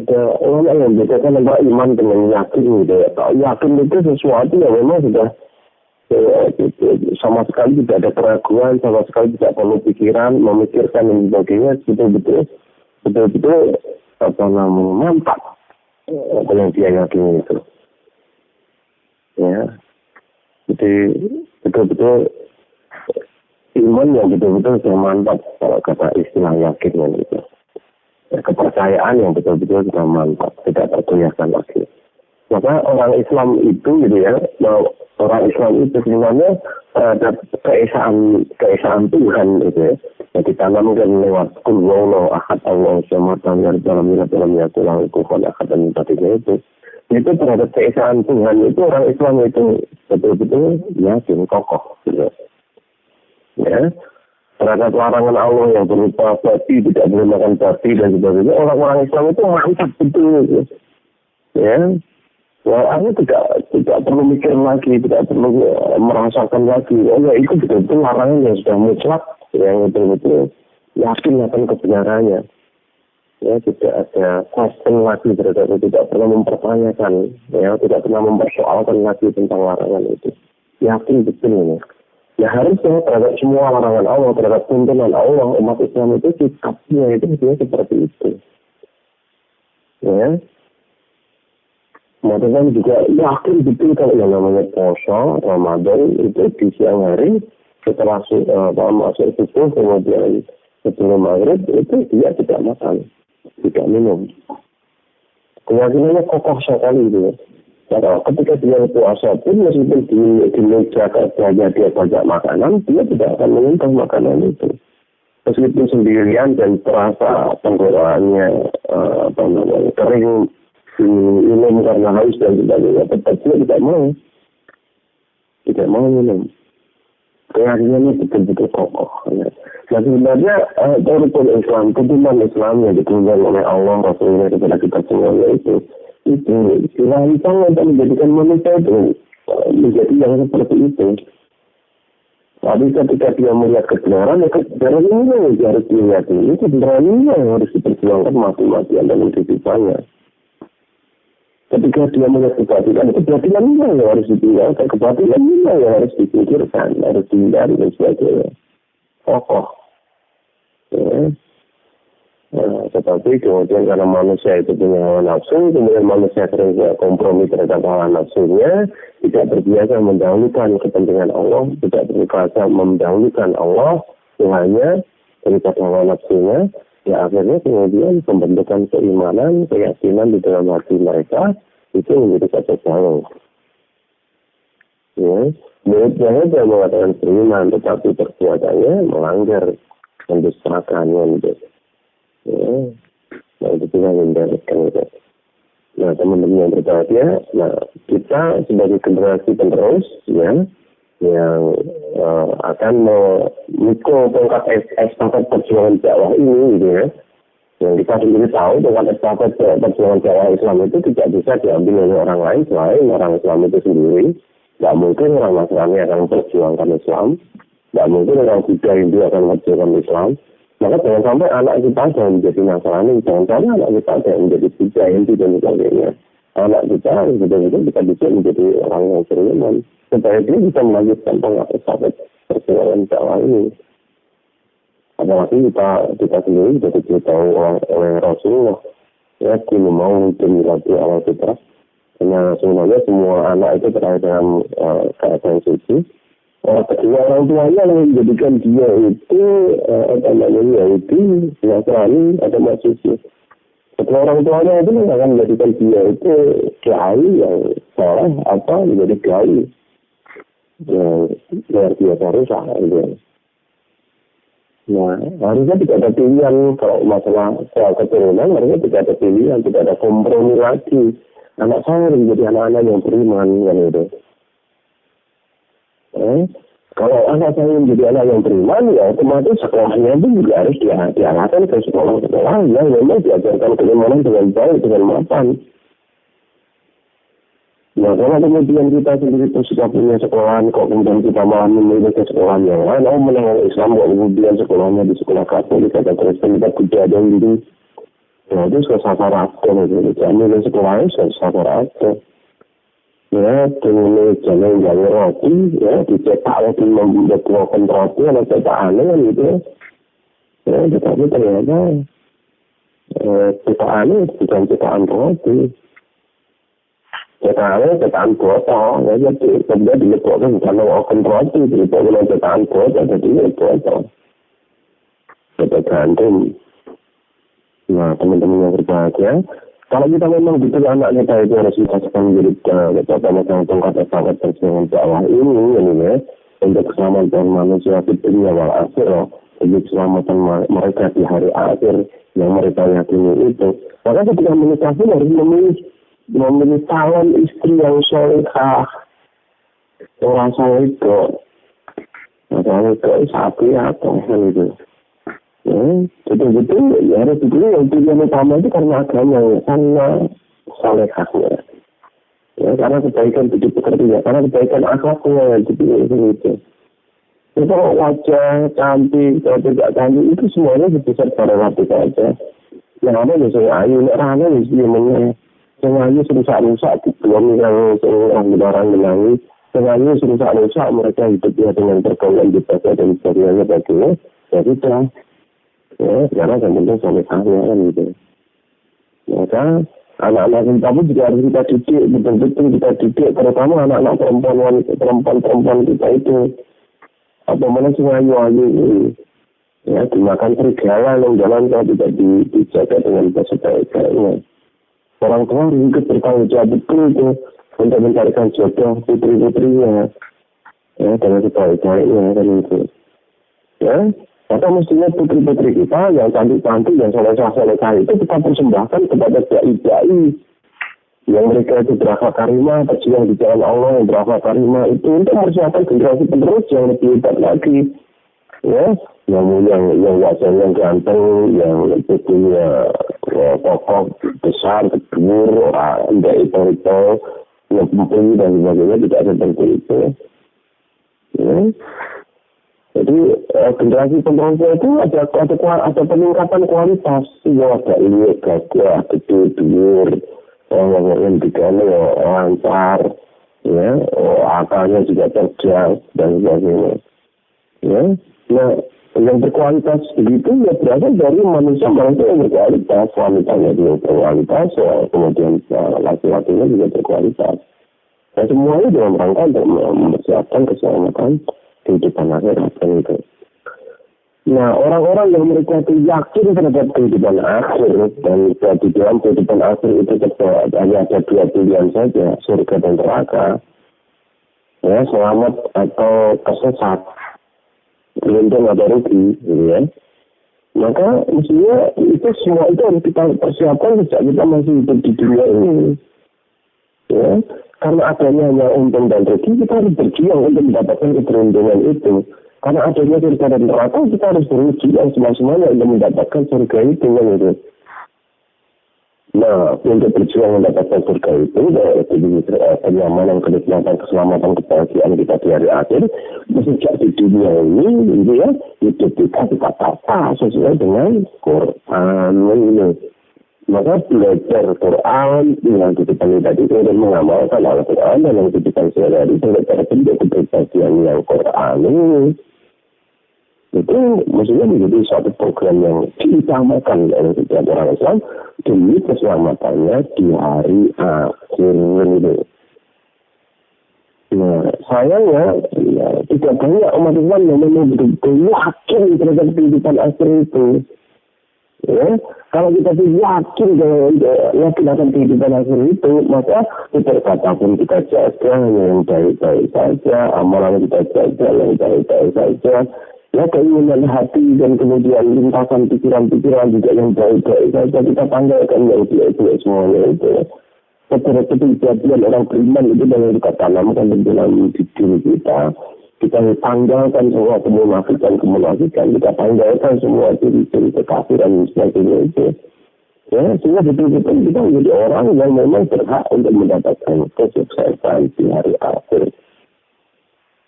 Ada orang yang membedakan antara iman dengan yakin gitu ya. Yakin itu sesuatu yang memang sudah sama sekali tidak ada keraguan, sama sekali tidak perlu pikiran, memikirkan dan sebagainya, betul-betul mantap apa yang dia yakini itu. Ya, jadi betul-betul iman yang betul-betul sudah mantap kalau kata istilah yakin itu. Ya, kepercayaan yang betul-betul sudah mantap, tidak tergoyahkan lagi. Maka orang Islam itu gitu ya, orang Islam itu sebenarnya terhadap keesaan Tuhan gitu ya, yang ditanamkan lewat kul huwallahu ahad Allahu samad lam yalid walam yulad walam yakul lahu kufuwan ahad dan sebagainya itu terhadap keesaan Tuhan itu orang Islam itu betul-betul yakin kokoh gitu. Ya. terhadap larangan Allah yang berupa babi, tidak boleh makan babi dan sebagainya, orang-orang Islam itu mantap betul gitu. Ya, aku tidak perlu mikir lagi, tidak perlu merasakan lagi. Oh ya, itu betul-betul larangan yang sudah mutlak, yang betul-betul yakin akan kebenarannya. Ya, tidak ada question lagi terhadap itu, tidak pernah mempertanyakan, ya, tidak pernah mempersoalkan lagi tentang larangan itu. Yakin betul ini. Ya harusnya terhadap semua larangan Allah, terhadap tuntunan Allah, umat Islam itu sikapnya itu seperti itu. Ya. Mereka juga yakin betul kalau yang namanya puasa Ramadan itu di siang hari setelah masuk subuh kemudian sebelum maghrib itu dia tidak makan, tidak minum. Keyakinannya kokoh sekali itu. Karena ketika dia puasa pun meskipun di meja kerjanya dia banyak makanan, dia tidak akan menyentuh makanan itu. Meskipun sendirian dan terasa tenggorokannya kering, minum karena haus dan sebagainya, tetap dia tidak mau minum. Keyakinannya betul-betul kokoh. Ya. Nah sebenarnya rukun Islam, tuntunan Islam yang ditunjukkan oleh Allah Rasulullah kepada kita semuanya itu dirancang untuk menjadikan manusia itu menjadi yang seperti itu. Tapi ketika dia melihat kebenaran, ya kebenaran ini yang harus dilihat ini, kebenaran ini yang harus diperjuangkan mati-matian dalam kehidupannya. Ketika dia melihat kebatilan, kebatilan ini yang harus ditinggalkan, kebatilan ini yang harus dipikirkan, harus dihindari dan sebagainya. Kokoh. Ya. Nah, tetapi kemudian karena manusia itu punya hawa nafsu, kemudian manusia sering kompromi terhadap hawa nafsunya, tidak terbiasa mendahulukan kepentingan Allah, tidak terbiasa mendahulukan Allah, Tuhannya, daripada hawa nafsunya, ya akhirnya kemudian pembentukan keimanan, keyakinan di dalam hati mereka, itu menjadi kacau balau. Ya, mulutnya dia mengatakan beriman, tetapi perbuatannya melanggar, mendustakan, ya, nah itu yang menjadikan itu. Nah teman-teman yang berbahagia, nah kita sebagai generasi penerus ya yang akan memikul tongkat estafet perjuangan dakwah ini gitu ya. Yang kita sendiri tahu tongkat estafet perjuangan dakwah Islam itu tidak bisa diambil oleh orang lain selain orang Islam itu sendiri. Tidak mungkin orang Nasrani akan memperjuangkan Islam, tidak mungkin orang Buddha Hindu akan memperjuangkan Islam. Maka jangan sampai anak kita ada menjadi Nasrani, jangan sampai anak kita ada menjadi Buddha, Hindu dan sebagainya. Anak kita betul-betul kita bisa menjadi orang yang beriman. Supaya dia bisa melanjutkan tongkat estafet perjuangan dakwah ini. Apalagi kita sendiri sudah diberitahu oleh Rasulullah. Ya, kini mau dimilati Allah fitrah. Karena sebenarnya semua anak itu terkait dengan keadaan suci. Kedua orang tuanya yang menjadikan dia itu Yahudi, Nasrani atau Majusi. Kedua orang tuanya itu akan menjadikan dia itu kiai yang soleh atau menjadi kiai yang luar biasa rusak. Gitu. Nah, harusnya tidak ada pilihan kalau masalah soal keturunan, harusnya tidak ada pilihan, tidak ada kompromi lagi. Anak saya menjadi anak-anak yang beriman kan itu. Kalau anak saya menjadi anak yang beriman, ya otomatis sekolahnya itu juga harus diarahkan ke sekolah-sekolah yang memang diajarkan keimanan dengan baik, dengan mapan. Nah, kalau kemudian kita sendiri itu sudah punya sekolahan, kok kemudian kita malah memilih ke sekolah yang lain, menengah Islam, kok kemudian sekolahnya di sekolah Katolik atau Kristen, kita kuda ada yang gitu. Nah, itu sasar aja, gitu. Jadi sekolahnya sasar aja. Ya, kemudian jangan roti, ya, dicetak lagi membuat roti, atau cetak aneh, gitu. Ya, tetapi ternyata cetak aneh bukan cetakan roti. Cetakannya cetakan botol, ya, jadi kemudian dilebokkan bukan oven roti, dilebokkan cetakan botol, jadi botol. Botol gandum. Nah, teman-teman yang berbahagia, kalau kita memang betul anak kita itu harus dikasihkan menjadi macam tongkat estafet perjuangan dakwah ini ya, untuk keselamatan manusia di dunia wal akhirah, untuk keselamatan mereka di hari akhir yang mereka yakini itu. Maka ketika menikah pun harus memilih calon istri yang solehah, orang soleh itu. Masalah ke sapi atau itu. Ya, betul-betul ya harus dipilih yang tujuan utama itu karena agama, karena salehahnya. Ya, karena kebaikan hidup pekerja, karena kebaikan akhlaknya dipilih itu. Itu wajah cantik, kalau tidak cantik itu semuanya sebesar pada waktu saja. Yang ada misalnya ayu, ada misalnya yang ayu rusak-rusak, belum yang orang menangis. Yang ayu rusak-rusak, mereka hidupnya dengan pergaulan bebas dan sebagainya bagaimana. Ya sudah. Ya, sekarang yang penting salehahnya kan gitu. Maka anak-anak kita pun juga harus kita didik, betul-betul kita didik, terutama anak-anak perempuan kita itu. Apa mana sih ayu-ayu ini? Ya, dimakan serigala yang jalan kalau tidak dijaga dengan sebaik-baiknya. Orang tua harus ikut bertanggung jawab betul itu untuk mencarikan jodoh putri-putrinya. Ya, dengan sebaik-baiknya kan itu. Ya. Maka mestinya putri-putri kita yang cantik-cantik, yang soleh-soleh itu kita persembahkan kepada dai-dai. Yang mereka itu berakhlak karimah, berjuang di jalan Allah yang berakhlak karimah itu untuk mempersiapkan generasi penerus yang lebih hebat lagi. Ya, yang wajahnya ganteng, yang punya kokoh besar, kebur, tidak itu, ngebukti dan sebagainya tidak seperti itu. Ya. Jadi generasi penerus itu ada peningkatan kualitas. Ya, ada ini gagah, gede, dur, yang digana lancar, ya, akalnya juga cerdas dan sebagainya. Ya, nah yang berkualitas begitu ya berasal dari manusia yang berkualitas, wanitanya juga berkualitas, kemudian laki-lakinya juga berkualitas. Dan semuanya dalam rangka untuk mempersiapkan keselamatan kehidupan akhirat itu. Nah, orang-orang yang mereka itu yakin terhadap kehidupan akhir dan di dalam kehidupan akhir itu hanya ada dua pilihan saja, surga dan neraka. Ya, selamat atau kesesat, beruntung atau rugi, gitu ya. Maka mestinya itu semua itu harus kita persiapkan sejak kita masih hidup di dunia ini. Ya, karena adanya hanya untung dan rugi, kita harus berjuang untuk mendapatkan keberuntungan itu. Karena adanya surga dan neraka, kita harus berjuang semua-semuanya untuk mendapatkan surga itu. Gitu. Nah, untuk berjuang mendapatkan surga itu, kenyamanan, kenikmatan, keselamatan, kebahagiaan kita di hari akhir, sejak di dunia ini, gitu ya, hidup kita tata sesuai dengan Quran ini. Maka belajar Quran yang kehidupan tadi itu dan mengamalkan Al-Quran dan yang kehidupan sehari-hari belajar bentuk kepribadian yang Quran ini itu maksudnya menjadi suatu program yang diutamakan oleh setiap orang Islam demi keselamatannya di hari akhir ini. Nah, sayangnya ya, tidak banyak umat Islam yang betul-betul yakin terhadap kehidupan akhir itu. Ya, kalau kita yakin akan kehidupan akhir itu, maka kata pun kita jaga yang baik-baik saja, amalan kita jaga yang baik-baik saja, ya keinginan hati dan kemudian lintasan pikiran-pikiran juga yang baik-baik saja kita tanggalkan yang baik-baik semuanya itu. Betul-betul kejadian orang beriman itu yang kita tanamkan di dalam diri kita. Kita tanggalkan semua kemunafikan, kita tanggalkan semua ciri-ciri kekafiran dan sebagainya itu. Ya, sehingga betul-betul kita menjadi orang yang memang berhak untuk mendapatkan kesuksesan di hari akhir.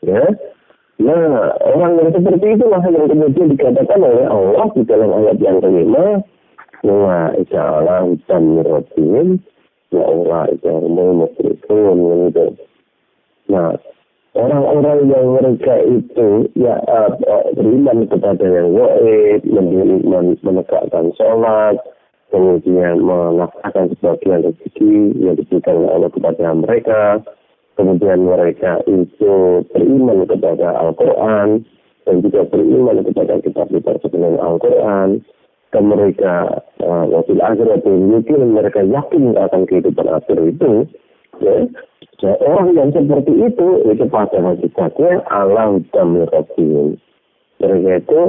Ya, nah orang yang seperti itulah yang kemudian dikatakan oleh Allah di dalam ayat yang kelima, wa ja'ala hudan mirrotin, wa Allah ja'ala musyrikun gitu. Nah, orang-orang yang mereka itu ya beriman kepada yang gaib, menegakkan sholat, kemudian melaksanakan sebagian rezeki yang diberikan oleh Allah kepada mereka, kemudian mereka itu beriman kepada Al-Quran dan juga beriman kepada kitab-kitab sebelum Al-Quran, dan mereka wakil akhirat mungkin mereka yakin akan kehidupan akhir itu. Ya. Orang yang seperti itu pada hakikatnya Allah damiratin. Mereka itu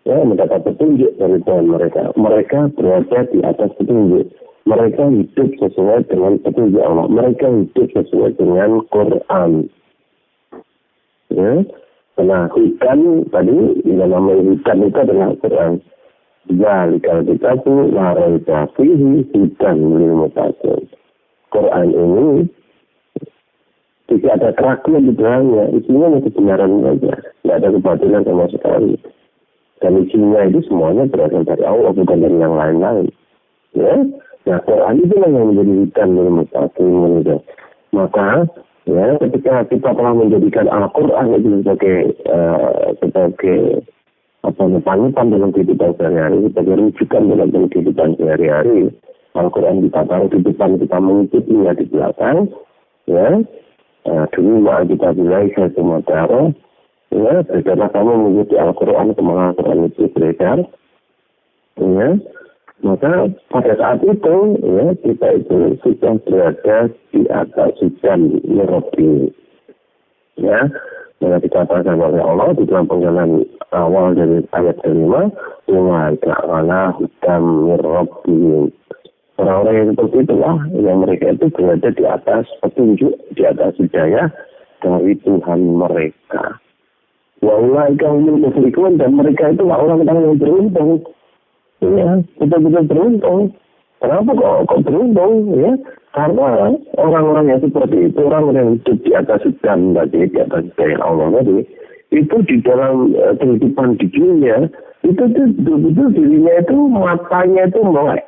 ya mendapat petunjuk dari Tuhan mereka. Mereka berada di atas petunjuk. Mereka hidup sesuai dengan petunjuk Allah. Mereka hidup sesuai dengan Quran. Ya. Nah, hutan tadi yang namanya hutan itu adalah Quran. Kalau kita tuh larai fihi hutan lil muttaqin. Quran ini tidak ada keraguan di dalamnya, isinya hanya kebenaran saja, tidak ada kebatilan sama sekali. Dan isinya itu semuanya berasal dari Allah, bukan dari yang lain-lain. Ya, nah Quran itu yang menjadi hutan lil muttaqin. Maka ya, ketika kita telah menjadikan Al-Quran itu sebagai panutan dalam kehidupan sehari-hari, sebagai rujukan dalam kehidupan sehari-hari, Al-Quran kita taruh di depan, kita mengikutinya di belakang, ya. Dulu kita bilang saya semua taruh, ya. Karena kamu mengikuti Al-Quran, kemana Al-Quran itu beredar, ya. Maka pada saat itu, ya, kita itu sudah berada di atas hujan Merobi, ya. Yang dikatakan oleh Allah di dalam penggalan awal dari ayat kelima, ala hutan Merobi. Orang-orang yang seperti itulah yang mereka itu berada di atas petunjuk, di atas hidayah dari Tuhan mereka. Wa'ulaika humul muflihun, dan mereka itu orang-orang yang beruntung. Ya, betul-betul beruntung. Kenapa kok beruntung? Ya, karena orang-orang yang seperti itu, orang yang hidup di atas hujan tadi, di atas hidayah Allah tadi, itu di dalam kehidupan di dunia, itu betul-betul dirinya itu, matanya itu melek.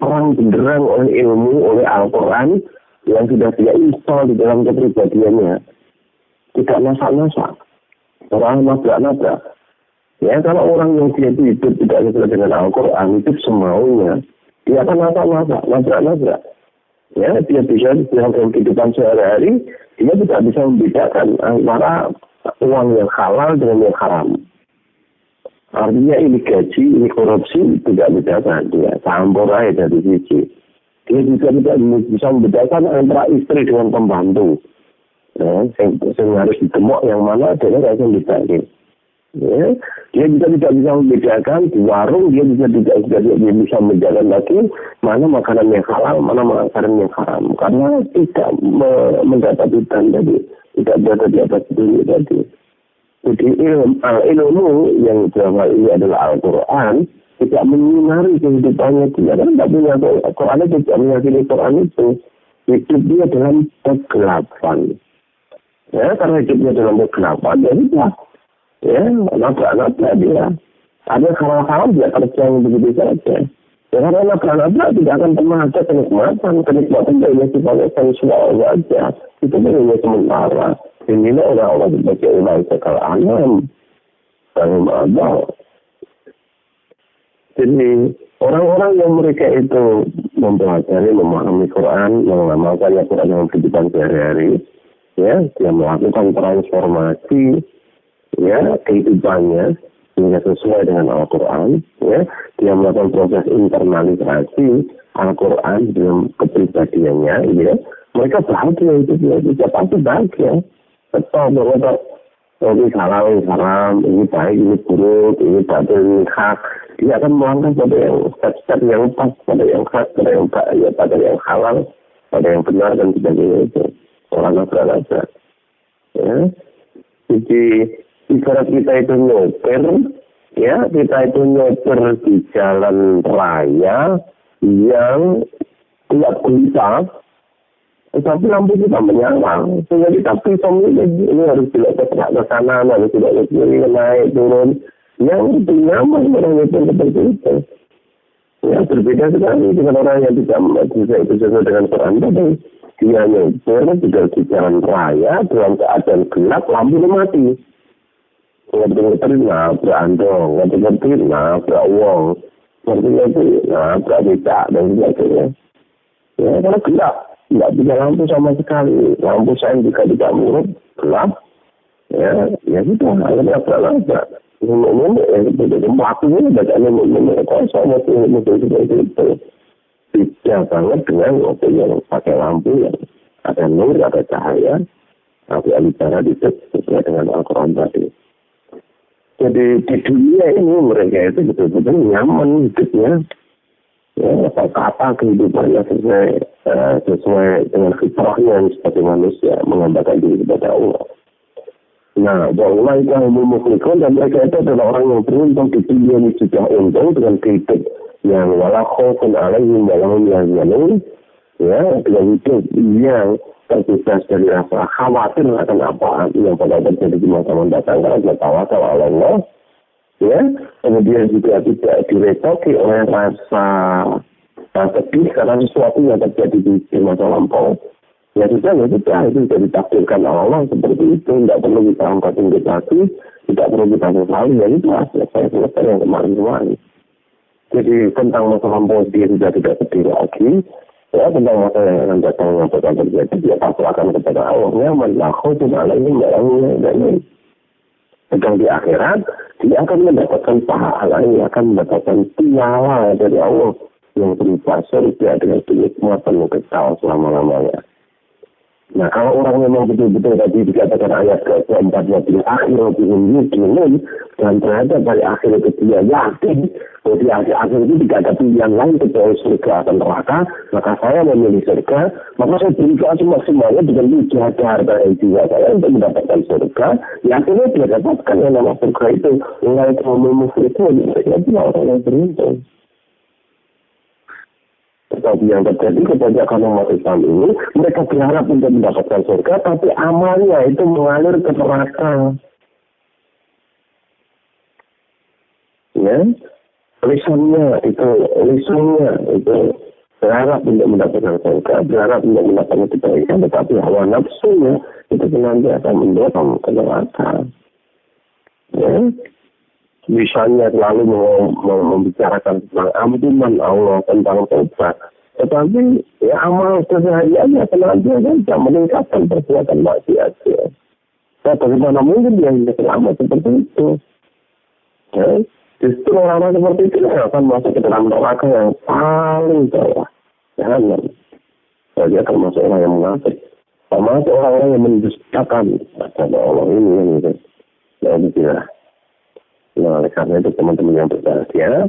Orang benderang oleh ilmu, oleh Al-Quran yang sudah dia install di dalam kepribadiannya. Tidak nasak-nasak. Orang nabrak-nabrak. Ya, kalau orang yang dia itu hidup tidak sesuai dengan Al-Quran, hidup semaunya, dia akan nasak-nasak, nabrak-nabrak. Ya, dia bisa dalam kehidupan sehari-hari, dia tidak bisa membedakan antara uang yang halal dengan yang haram. Artinya ini gaji, ini korupsi, tidak bedakan. Dia campur aja dari sisi. Dia juga tidak bisa membedakan antara istri dengan pembantu. Ya, yang harus ditemuk yang mana, dia harus membedakan. Ya, dia juga tidak bisa membedakan di warung, dia juga tidak bisa membedakan lagi mana makanan yang halal, mana makanan yang haram. Karena tidak mendapat hutan tadi, tidak berada di atas dunia tadi. Jadi ilmu yang dalam hal ini adalah Al-Quran tidak menyinari kehidupannya dia. Karena tidak punya Al-Quran, tidak meyakini Quran itu. Hidup dia dalam kegelapan. Ya, karena hidupnya dalam kegelapan, jadi ya, nabrak-nabrak dia. Ada hal-hal dia kerja yang begitu saja. Ya, karena nabrak-nabrak tidak akan pernah ada kenikmatan dari sifatnya sensual saja. Itu hanya sementara. Inilah orang-orang sebagai ulama sekal alam. Dan ada. Jadi, orang-orang yang mereka itu mempelajari, memahami Quran, mengamalkan Quran dalam kehidupan sehari-hari, ya, dia melakukan transformasi, ya, kehidupannya sehingga sesuai dengan Al-Quran, ya, dia melakukan proses internalisasi Al-Quran dalam kepribadiannya, ya, mereka bahagia hidupnya, tidak pasti bahagia. Betul bahwa ini halal, ini haram, ini baik, ini buruk, ini batil, ini hak. Dia akan melangkah pada yang step-step yang pas, pada yang hak, pada yang baik, ya, pada yang halal, pada yang benar dan sebagainya itu. Orang nabrak-nabrak. Ya. Jadi ibarat kita itu nyoper, ya, kita itu nyoper di jalan raya yang tidak gulita. Tapi lampu kita menyala, sehingga kita bisa memilih ini harus tidak ke kanan, harus tidak ke kiri, naik, turun. Yang lebih nyaman orang itu seperti itu. Ya, berbeda sekali dengan orang yang tidak bisa itu sesuai dengan Quran tadi. Dia nyoper di jalan raya dalam keadaan gelap, lampu mati. Ngerti-ngerti nabrak andong, ngerti-ngerti nabrak uang, ngerti-ngerti nabrak becak dan sebagainya. Ya, karena gelap. Tidak punya lampu sama sekali. Lampu saya juga tidak muruk, gelap. Ya sudah, akhirnya nabrak-nabrak. Ini waktunya bacaan ini kosong, masih seperti itu. Beda banget dengan waktu yang pakai lampu yang ada nur, ada cahaya, tapi alicara itu sesuai dengan Al-Quran tadi. Jadi di dunia ini mereka itu betul-betul nyaman hidupnya. Ya, kata kehidupannya sesuai dengan fitrahnya seperti manusia, mengandalkan diri kepada Allah. Nah, bahwa yang memuklikan dan mereka itu adalah orang yang beruntung di dunia ini sudah untung dengan hidup yang wala khaufun alaihim wa lahum yahzanun, ya, dengan hidup yang terbebas dari rasa khawatir akan apa yang pada terjadi di masa mendatang karena tawakal ala Allah, ya. Kemudian juga tidak direcoki oleh rasa sedih karena sesuatu yang terjadi di masa lampau. Ya sudah, itu sudah ditakdirkan Allah seperti itu. Tidak perlu kita angkat lagi, tidak perlu kita sesali. Ya itu selesai yang kemarin-kemarin. Jadi tentang masa lampau dia sudah tidak sedih lagi. Ya tentang masa yang akan datang yang akan terjadi, dia pasrahkan kepada Allah. Ya manlahu ta'ala ini barangnya dan sedang di akhirat, dia akan mendapatkan pahala, dia akan mendapatkan piala dari Allah yang berupa surga dengan kenikmatan yang kekal selama-lamanya. Nah, kalau orang memang betul-betul tadi dikatakan ayat ke-4 di akhir ingin yukinun, dan ternyata dari akhir itu dia yakin bahwa di akhir itu tidak ada pilihan lain kecuali surga atau neraka, maka saya memilih surga, maka saya berikan semuanya dengan wujud harta dan jiwa saya untuk mendapatkan surga. Ya akhirnya dia dapatkan yang nama surga itu. Mulai kaum muslimin, mereka adalah orang yang beruntung. Tetapi yang terjadi kebanyakan umat Islam ini, mereka berharap untuk mendapatkan surga, tapi amalnya itu mengalir ke neraka. Ya, lisannya itu berharap untuk mendapatkan surga, berharap untuk mendapatkan kebaikan, tetapi hawa nafsunya itu nanti akan mendorong ke neraka. Ya. Misalnya selalu membicarakan tentang ampunan Allah, tentang tobat. Tetapi ya amal kesehariannya senantiasa bisa meningkatkan perbuatan maksiat. Ya, bagaimana mungkin dia bisa selamat seperti itu? Ya, justru orang-orang seperti itu yang akan masuk ke dalam neraka yang paling bawah. Jangan. Dia termasuk orang yang munafik. Termasuk orang-orang yang mendustakan kepada Allah ini. Ya, begitulah. Nah, oleh karena itu teman-teman yang berbahagia,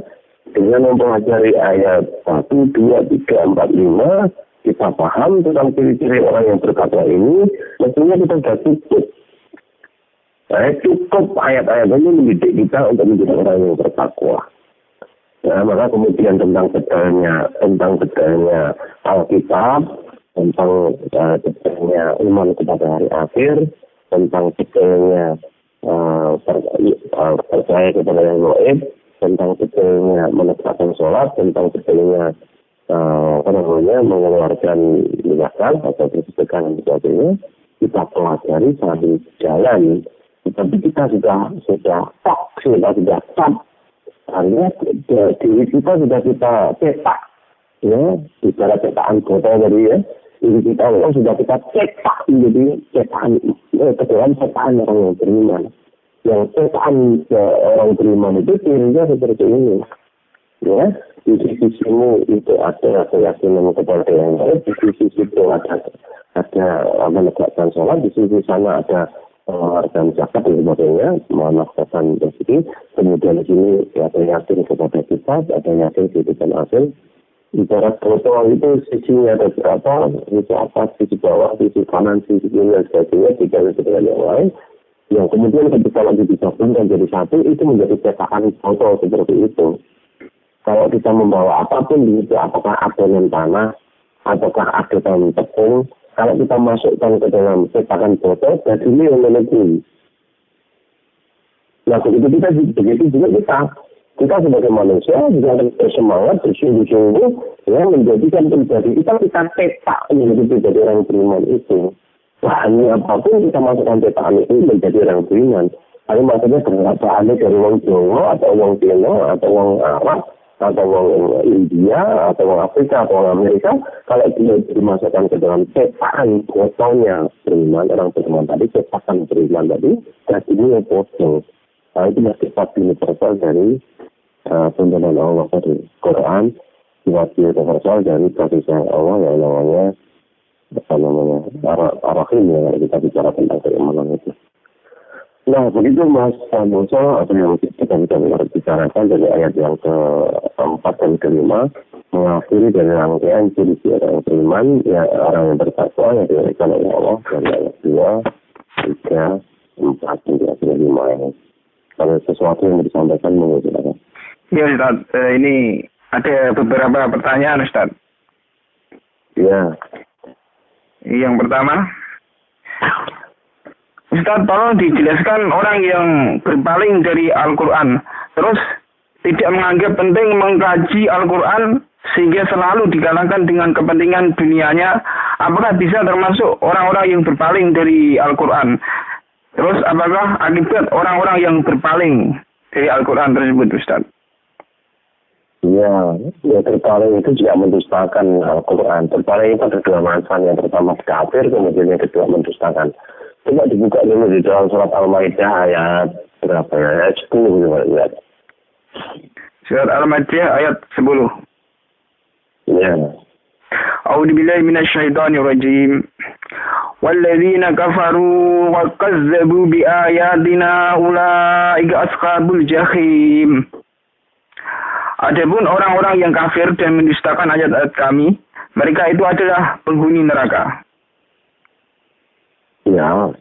dengan mempelajari ayat 1, 2, 3, 4, 5, kita paham tentang ciri-ciri orang yang bertakwa ini, mestinya kita sudah cukup. Cukup ayat-ayat ini mendidik kita untuk menjadi orang yang bertakwa. Nah, maka kemudian tentang detailnya Alkitab, tentang detailnya iman kepada hari akhir, tentang detailnya percaya kepada yang gaib, tentang detailnya menegakkan sholat, tentang detailnya mengeluarkan zakat atau bersedekah dan sebagainya, kita pelajari sambil jalan. Tapi kita sudah artinya diri kita sudah kita cetak, ya, bicara cetakan botol tadi ya. Diri kita sudah kita cetak menjadi cetakan ke dalam cetakan orang yang beriman. Yang cetakan orang beriman itu cirinya seperti ini. Ya, di sisimu itu ada keyakinan kepada yang lain, di sisi itu ada menegakkan sholat, di sisi sana ada mengeluarkan zakat dan sebagainya, menafkahkan rezeki. Kemudian di sini ada yakin kepada kitab, ada yakin kehidupan akhir. Ibarat botol itu sisinya ada berapa, sisi atas, sisi bawah, sisi kanan, sisi kiri dan sebagainya, tidak dengan yang lain. Yang kemudian ketika lagi digabungkan jadi satu, itu menjadi cetakan botol seperti itu. Kalau kita membawa apapun di situ, apakah adonan tanah, ataukah adonan tepung, kalau kita masukkan ke dalam cetakan botol, jadi ini yang menentukan. Nah, begitu juga kita sebagai manusia juga akan bersemangat, bersungguh-sungguh, ya, menjadikan pribadi kita cetak menjadi pribadi orang beriman itu. Bahannya apapun kita masukkan cetakan itu menjadi orang beriman. Tapi maksudnya bahannya dari orang Jawa, atau orang Cina, atau orang Arab, atau orang India, atau orang Afrika, atau orang Amerika, kalau dia dimasukkan ke dalam cetakan botolnya beriman, orang beriman tadi, cetakan beriman tadi, jadinya botol. Nah, itu masih sifat universal dari tuntunan Allah dari Quran, sifat universal dari kasih sayang Allah yang namanya Ar-Rahim, ya, kita bicara tentang keimanan itu. Nah, begitu Mas Musa, apa yang kita bicarakan dari ayat yang ke-4 dan ke-5, mengakhiri dari rangkaian ciri-ciri orang beriman, ya, orang yang bertakwa yang diberikan oleh Allah dari ayat 2, 3, 4 hingga 5 ya. Kalau sesuatu yang disampaikan mengucapkan. Ya Ustaz, ini ada beberapa pertanyaan Ustaz. Ya. Yang pertama, Ustaz tolong dijelaskan orang yang berpaling dari Al-Quran, terus tidak menganggap penting mengkaji Al-Quran sehingga selalu dikalahkan dengan kepentingan dunianya, apakah bisa termasuk orang-orang yang berpaling dari Al-Quran? Terus apakah akibat orang-orang yang berpaling dari Al-Quran tersebut, Ustaz? Ya, berpaling itu juga mendustakan Al-Quran. Berpaling itu ada dua macam. Yang pertama kafir, kemudian yang kedua mendustakan. Coba dibuka dulu di dalam surat Al-Maidah ayat berapa ya? Ayat 10 ya. Surat Al-Maidah ayat 10. Ya. A'udzu billahi minasyaitonir rajim. Walladzina kafaru wa kazzabu bi ayatina ulaika ashabul jahim. Adapun orang-orang yang kafir dan mendustakan ayat-ayat kami, mereka itu adalah penghuni neraka. Ya,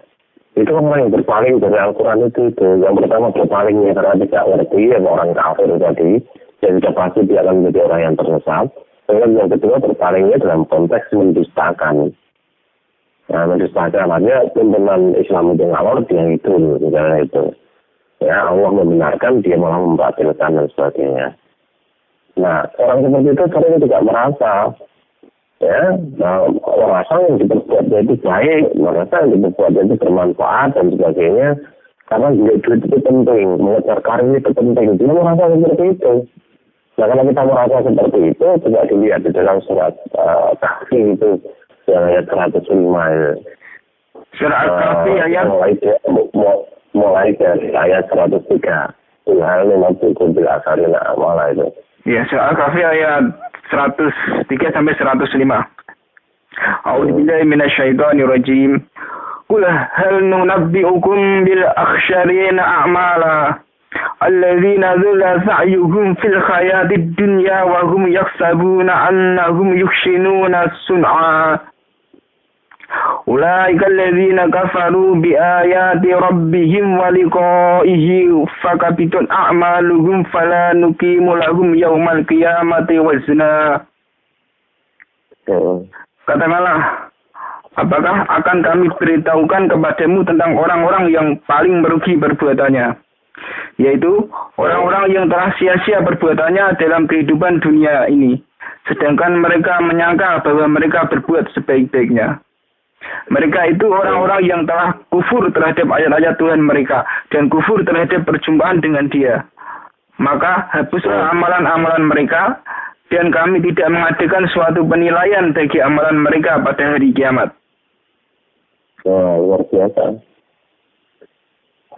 itu orang yang berpaling dari Al-Quran itu. Yang pertama berpalingnya karena tidak ngerti, yang orang kafir tadi, dan sudah pasti dia akan menjadi orang yang tersesat. Dan yang kedua berpalingnya dalam konteks mendustakan. Nah, mendustakan artinya tuntunan Islam itu ngalor, dia itu, misalnya itu. Ya, Allah membenarkan, dia malah membatalkan dan sebagainya. Nah, orang seperti itu sering tidak merasa, ya, merasa yang diperbuatnya itu baik, merasa yang diperbuatnya itu bermanfaat dan sebagainya, karena duit itu penting, mengejar karir itu penting, dia merasa seperti itu. Nah, kalau kita merasa seperti itu, coba dilihat di dalam surat Kahfi itu, yang ayat 105 itu. Surat Al-Kahfi ayat mulai dari ayat 103. Tuhan mematuhi bil asarina amalah itu. Ya, Surat Al-Kahfi ayat 103 sampai 105. A'udzu billahi minasyaitonir rajim. Qul hal nunabbi'ukum bil akhsharina a'mala alladzina dhalla sa'yuhum fil hayatid dunya wa hum yahsabuna annahum yuhsinuna sun'a. Ulaika alladzina kafaru bi ayati rabbihim wa liqa'ihi fakabitun a'maluhum fala nuqimu lahum yaumal qiyamati wazna. Katakanlah, apakah akan kami beritahukan kepadamu tentang orang-orang yang paling merugi perbuatannya, yaitu orang-orang yang telah sia-sia perbuatannya dalam kehidupan dunia ini, sedangkan mereka menyangka bahwa mereka berbuat sebaik-baiknya. Mereka itu orang-orang yang telah kufur terhadap ayat-ayat Tuhan mereka dan kufur terhadap perjumpaan dengan Dia. Maka hapuslah amalan-amalan mereka dan kami tidak mengadakan suatu penilaian bagi amalan mereka pada hari kiamat. Nah, luar biasa.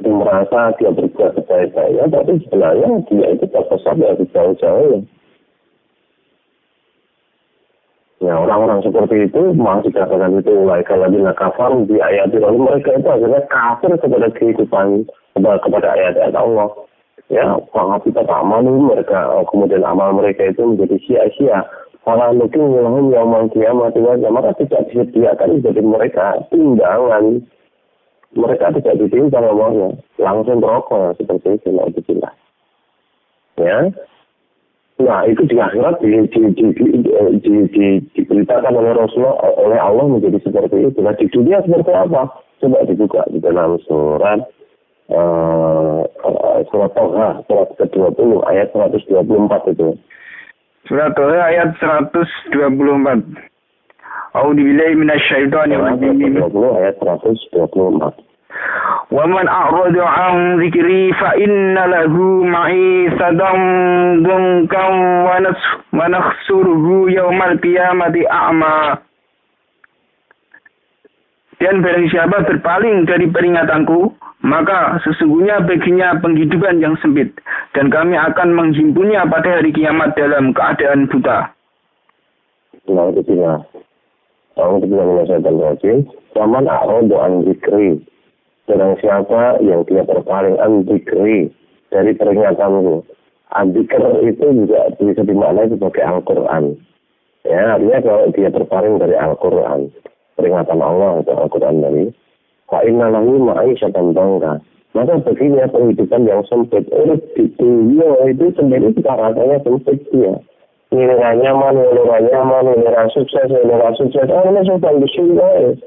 Dia merasa dia berbuat sebaik-baiknya, tapi sebenarnya dia itu tersesat dari jauh-jauh. Ya, orang-orang seperti itu masih dikatakan itu kalau kafir di ayat itu, lalu mereka itu akhirnya kafir kepada kehidupan, kepada ayat-ayat Allah. Ya, kita amal mereka, kemudian amal mereka itu menjadi sia-sia. Kalau mungkin yang yaumal qiyamati wazna, maka tidak disediakan jadi mereka timbangan. Mereka tidak ditimbang ngomongnya, langsung rokok seperti itu, alhamdulillah. Ya. Nah, itu di akhirat diberitakan oleh Rasulullah, oleh Allah menjadi seperti itu. Nah, di dunia seperti apa? Coba dibuka di dalam surat Toha, surat ke-20, ayat 124 itu. Surat Toha ayat 124. A'udzu billahi minasyaitonir rajim. 20 ayat 124. وَمَنْ أَعْرَضَ عَنْ ذِكْرِي فَإِنَّ لَهُ مَعِيشَةً ضَنكًا وَنَحْشُرُهُ يَوْمَ الْقِيَامَةِ أَعْمَى. Dan barang siapa berpaling dari peringatanku, maka sesungguhnya baginya penghidupan yang sempit, dan kami akan menghimpunnya pada hari kiamat dalam keadaan buta. Nah, itu dia. Orang itu bilang menyelesaikan wajib. Waman a'rodu an zikri. Sedang siapa yang dia berpaling an zikri dari peringatanku. An-zikr itu juga bisa dimaknai sebagai Al-Quran. Ya, artinya kalau dia berpaling dari Al-Quran, peringatan Allah atau Al-Quran dari Inna lahu ma'isyatan dongka. Maka begini penghidupan yang sempit. Urut di dunia itu sendiri kita rasanya sempit dia. Nilai nyaman, nilai sukses. Ini sudah disini.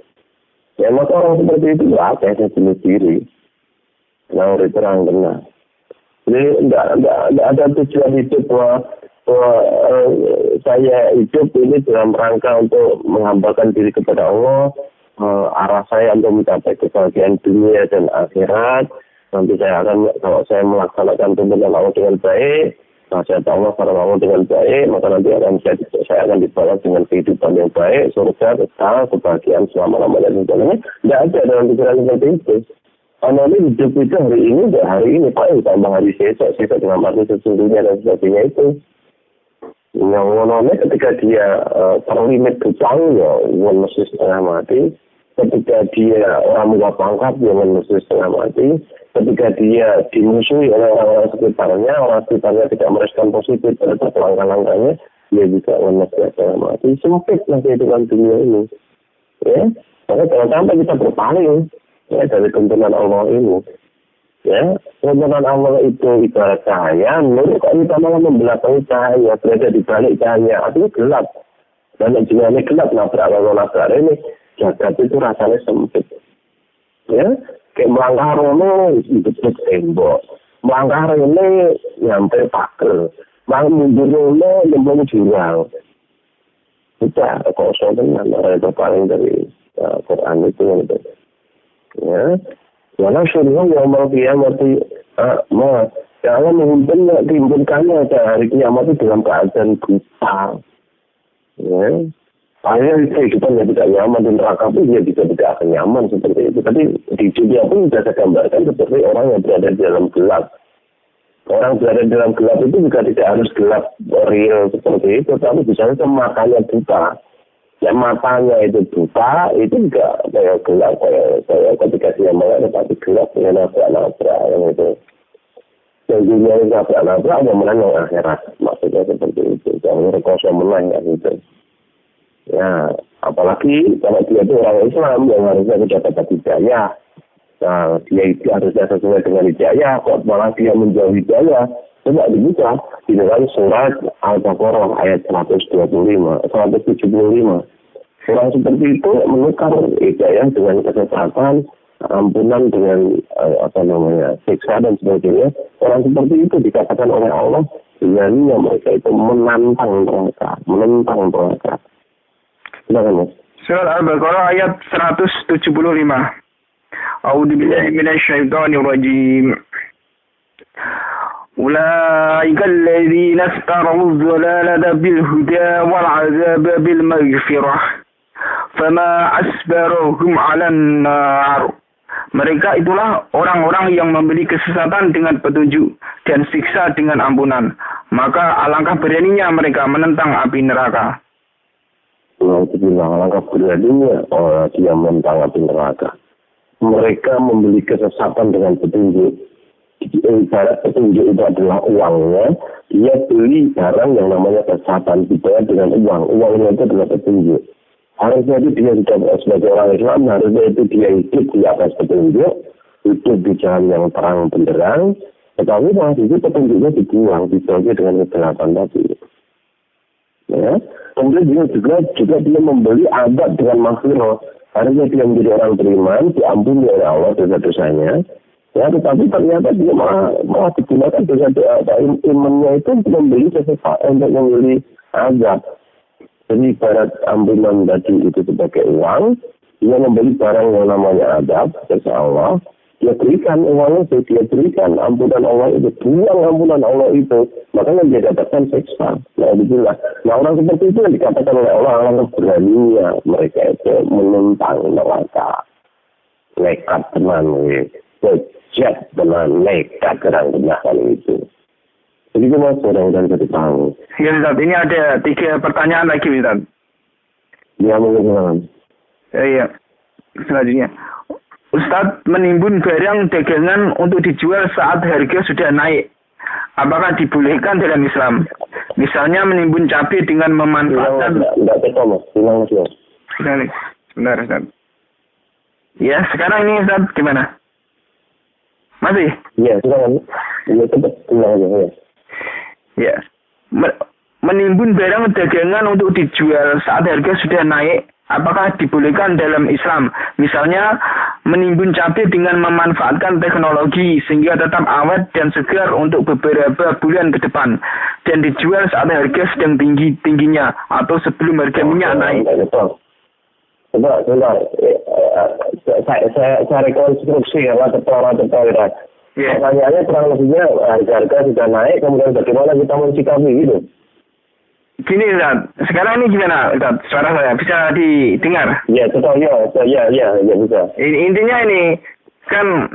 Ya maka orang seperti itu apa yang bunuh diri. Nah, itu terang benar. Jadi tidak ada tujuan hidup bahwa saya hidup ini dalam rangka untuk menghambakan diri kepada Allah. Arah saya untuk mencapai kebahagiaan dunia dan akhirat. Nanti saya akan, kalau saya melaksanakan tuntunan Allah dengan baik, nasihat Allah pada Allah dengan baik, maka nanti saya akan dibalas dengan kehidupan yang baik, surga, kekal, kebahagiaan selama-lamanya dan sebagainya. Tidak ada dalam pikiran seperti itu. Karena ini hidup itu hari ini, Pak, tambah hari besok dengan arti sesungguhnya dan sebagainya itu. Yang menolak ketika dia terlimit hutangnya, mesti setengah mati. Ketika dia orang muda pangkat, dia mesti setengah mati. Ketika dia dimusuhi oleh orang sekitarnya tidak merespon positif terhadap langkah-langkahnya, dia bisa mesti setengah mati. Sempit lah kehidupan dunia ini. Ya, maka jangan sampai kita berpaling dari tuntunan Allah ini. Ya, tuntunan Allah itu ibarat cahaya, nur kok kita malah membelakangi cahaya, berada di balik cahaya, artinya gelap. Dan jika ini gelap, nabrak ini, jagat itu rasanya sempit. Ya, kayak melangkah rono, hidup tembok. Melangkah ini, nyampe pakel. Mundur rono, nyambung jurang. Kita, kosong dengan orang itu paling dari Quran itu. Ya, walau syurga yang mau kiamat jangan menghimpunkannya hari kiamat itu dalam keadaan buta. Ya, akhirnya kehidupan yang tidak nyaman di neraka pun dia juga tidak akan nyaman seperti itu. Tapi di dunia pun sudah saya gambarkan seperti orang yang berada di dalam gelap. Orang berada di dalam gelap itu juga tidak harus gelap real seperti itu, tapi misalnya matanya buta. Ya matanya itu buta, itu juga kayak gelap, kayak ketika dia melihat tapi gelap dengan nabrak yang itu. Yang dunia ini nabrak yang menang yang akhirat, maksudnya seperti itu. Jangan rekoso menang ya gitu. Ya, apalagi kalau dia itu orang Islam yang harusnya sudah dapat hidayah. Nah, dia itu harusnya sesuai dengan hidayah, kok malah dia menjauh hidayah. Coba dibuka di dalam surat Al-Baqarah ayat 175. Orang seperti itu menukar hidayah dengan kesesatan, ampunan dengan siksa dan sebagainya. Orang seperti itu dikatakan oleh Allah, beraninya mereka itu menantang mereka. Silakan, Mas. Surat Al-Baqarah ayat 175. A'udzubillahi minasyaitonirrajim. أولئك الذين اشتروا الضلالة بالهدى والعذاب بالمغفرة فما أصبرهم على النار. Mereka itulah orang-orang yang membeli kesesatan dengan petunjuk dan siksa dengan ampunan. Maka alangkah beraninya mereka menentang api neraka. Alangkah beraninya dia menentang api neraka. Mereka membeli kesesatan dengan petunjuk. Ibarat petunjuk itu adalah uangnya, dia beli barang yang namanya kesesatan dibayar dengan uangnya itu adalah petunjuk. Harusnya itu dia sudah sebagai orang Islam, harusnya itu dia hidup di atas petunjuk, hidup di jalan yang terang benderang, tetapi malah itu petunjuknya dibuang, dibagi dengan kegelapan tadi. Ya, kemudian juga dia membeli adab dengan maghfirah. Harusnya dia menjadi orang beriman, diampuni oleh Allah dosa-dosanya. Ya, tetapi ternyata dia malah digunakan dengan imannya itu untuk membeli sesuatu, untuk membeli azab. Jadi ibarat ampunan tadi itu sebagai uang, dia membeli barang yang namanya azab, dari Allah. Dia berikan uang itu, dia berikan ampunan Allah itu, buang ampunan Allah itu, makanya dia dapatkan siksa. Nah, itulah. Nah, orang seperti itu yang dikatakan oleh Allah, orang beraninya mereka itu menentang neraka. Nekat teman, bejat teman, nekat gerang-gerang itu. Jadi itu Mas, mudah-mudahan jadi tahu. Ya, Ustaz, ini ada 3 pertanyaan lagi, Ustaz. Ya, mungkin. Iya, selanjutnya. Ustadz menimbun barang dagangan untuk dijual saat harga sudah naik. Apakah dibolehkan dalam Islam? Misalnya menimbun cabai dengan memanfaatkan... Tidak betul, Mas. Bilang, Mas. Sebentar, Ustaz. Ya, sekarang ini Ustaz gimana? Masih? Iya, silakan. Iya, tetap bilang aja ya. Ya. Menimbun barang dagangan untuk dijual saat harga sudah naik, apakah dibolehkan dalam Islam? Misalnya, menimbun cabai dengan memanfaatkan teknologi sehingga tetap awet dan segar untuk beberapa bulan ke depan dan dijual saat harga sedang tingginya atau sebelum harga minyak naik. Coba, saya rekonstruksi ya, tepat. Ya. Pertanyaannya kurang lebihnya harga sudah naik, kemudian bagaimana kita mensikapi gitu? Gini Ustaz, sekarang ini gimana Ustaz? Suara saya bisa didengar? Ya, betul ya bisa. Intinya ini kan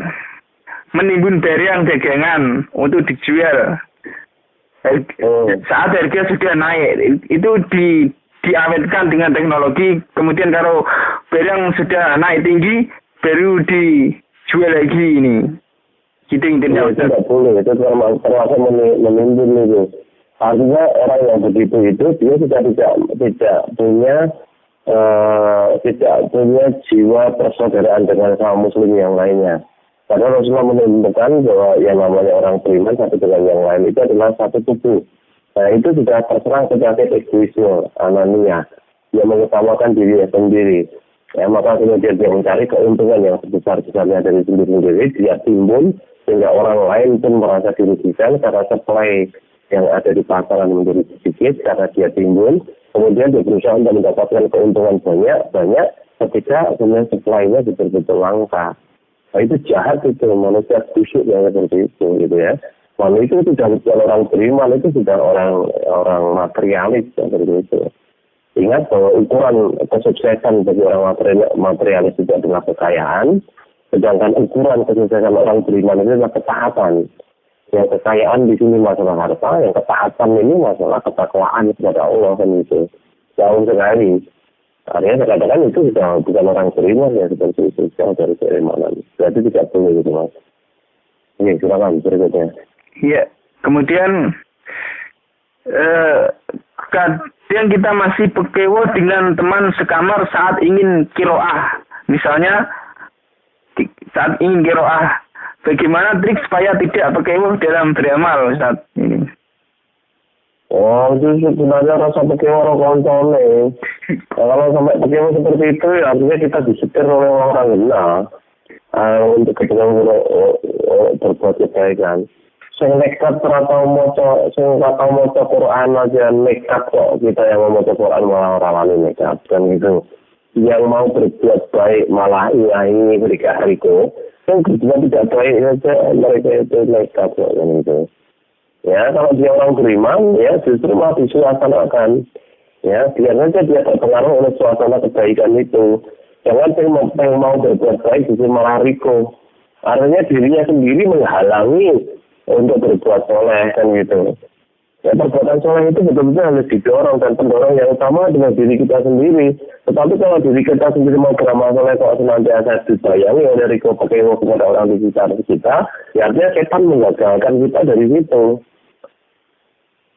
menimbun barang dagangan untuk dijual saat harga sudah naik, itu diawetkan dengan teknologi, kemudian kalau barang sudah naik tinggi baru dijual lagi ini. Gitu intinya. Itu tidak boleh, itu termasuk menimbun itu. Artinya orang yang begitu itu dia sudah tidak punya jiwa persaudaraan dengan kaum muslim yang lainnya. Karena Rasulullah menunjukkan bahwa yang namanya orang beriman satu dengan yang lain itu adalah satu tubuh. Nah itu sudah terserang penyakit egoisme, anania, yang mengutamakan dirinya sendiri. Ya, maka kemudian dia mencari keuntungan yang sebesar-besarnya dari sendiri-sendiri, dia timbun sehingga orang lain pun merasa dirugikan karena supply yang ada di pasaran menjadi sedikit karena dia timbun. Kemudian dia berusaha untuk mendapatkan keuntungan banyak ketika kemudian supply-nya betul-betul langka. Nah, itu jahat itu, manusia busuk yang seperti itu gitu ya. Manusia itu sudah bukan orang beriman, itu sudah orang materialis seperti itu. Ingat bahwa ukuran kesuksesan bagi orang materialis itu adalah kekayaan, sedangkan ukuran kesuksesan orang beriman itu adalah ketaatan. Yang kekayaan di sini masalah harta, yang ketaatan ini masalah ketakwaan kepada Allah kan itu. Jauh sekali. Artinya terkadang itu sudah bukan orang beriman ya seperti itu, jauh dari keimanan. Berarti tidak boleh gitu mas. Ini silakan berikutnya. Iya, kemudian kadang kita masih pekewo dengan teman sekamar saat ingin kiroah. Misalnya saat ingin kiroah, bagaimana trik supaya tidak pekewo dalam beramal, Ustaz? Ini. Oh, itu sebenarnya rasa pekewo orang koncone. Kalau sampai pekewo seperti itu, ya artinya kita disetir oleh orang genah untuk kepentingan berbuat kebaikan. Sing nekat atau maca Quran aja nekat kok, kita yang mau maca Quran malah orang lain nekat kan gitu. Yang mau berbuat baik malah ini mereka hariku. Yang berbuat tidak baik saja mereka itu nekat kok kan gitu. Ya, kalau dia orang beriman ya justru malah disuasanakan. Ya, biar saja dia terpengaruh oleh suasana kebaikan itu. Jangan yang mau berbuat baik justru malah riko. Artinya dirinya sendiri menghalangi untuk berbuat soleh kan gitu. Ya, perbuatan soleh itu betul-betul harus didorong dan pendorong yang utama adalah diri kita sendiri. Tetapi kalau diri kita sendiri mau beramal soleh kok senantiasa dibayangi oleh riko pekewo kepada orang di sekitar kita, ya artinya setan menggagalkan kita dari situ.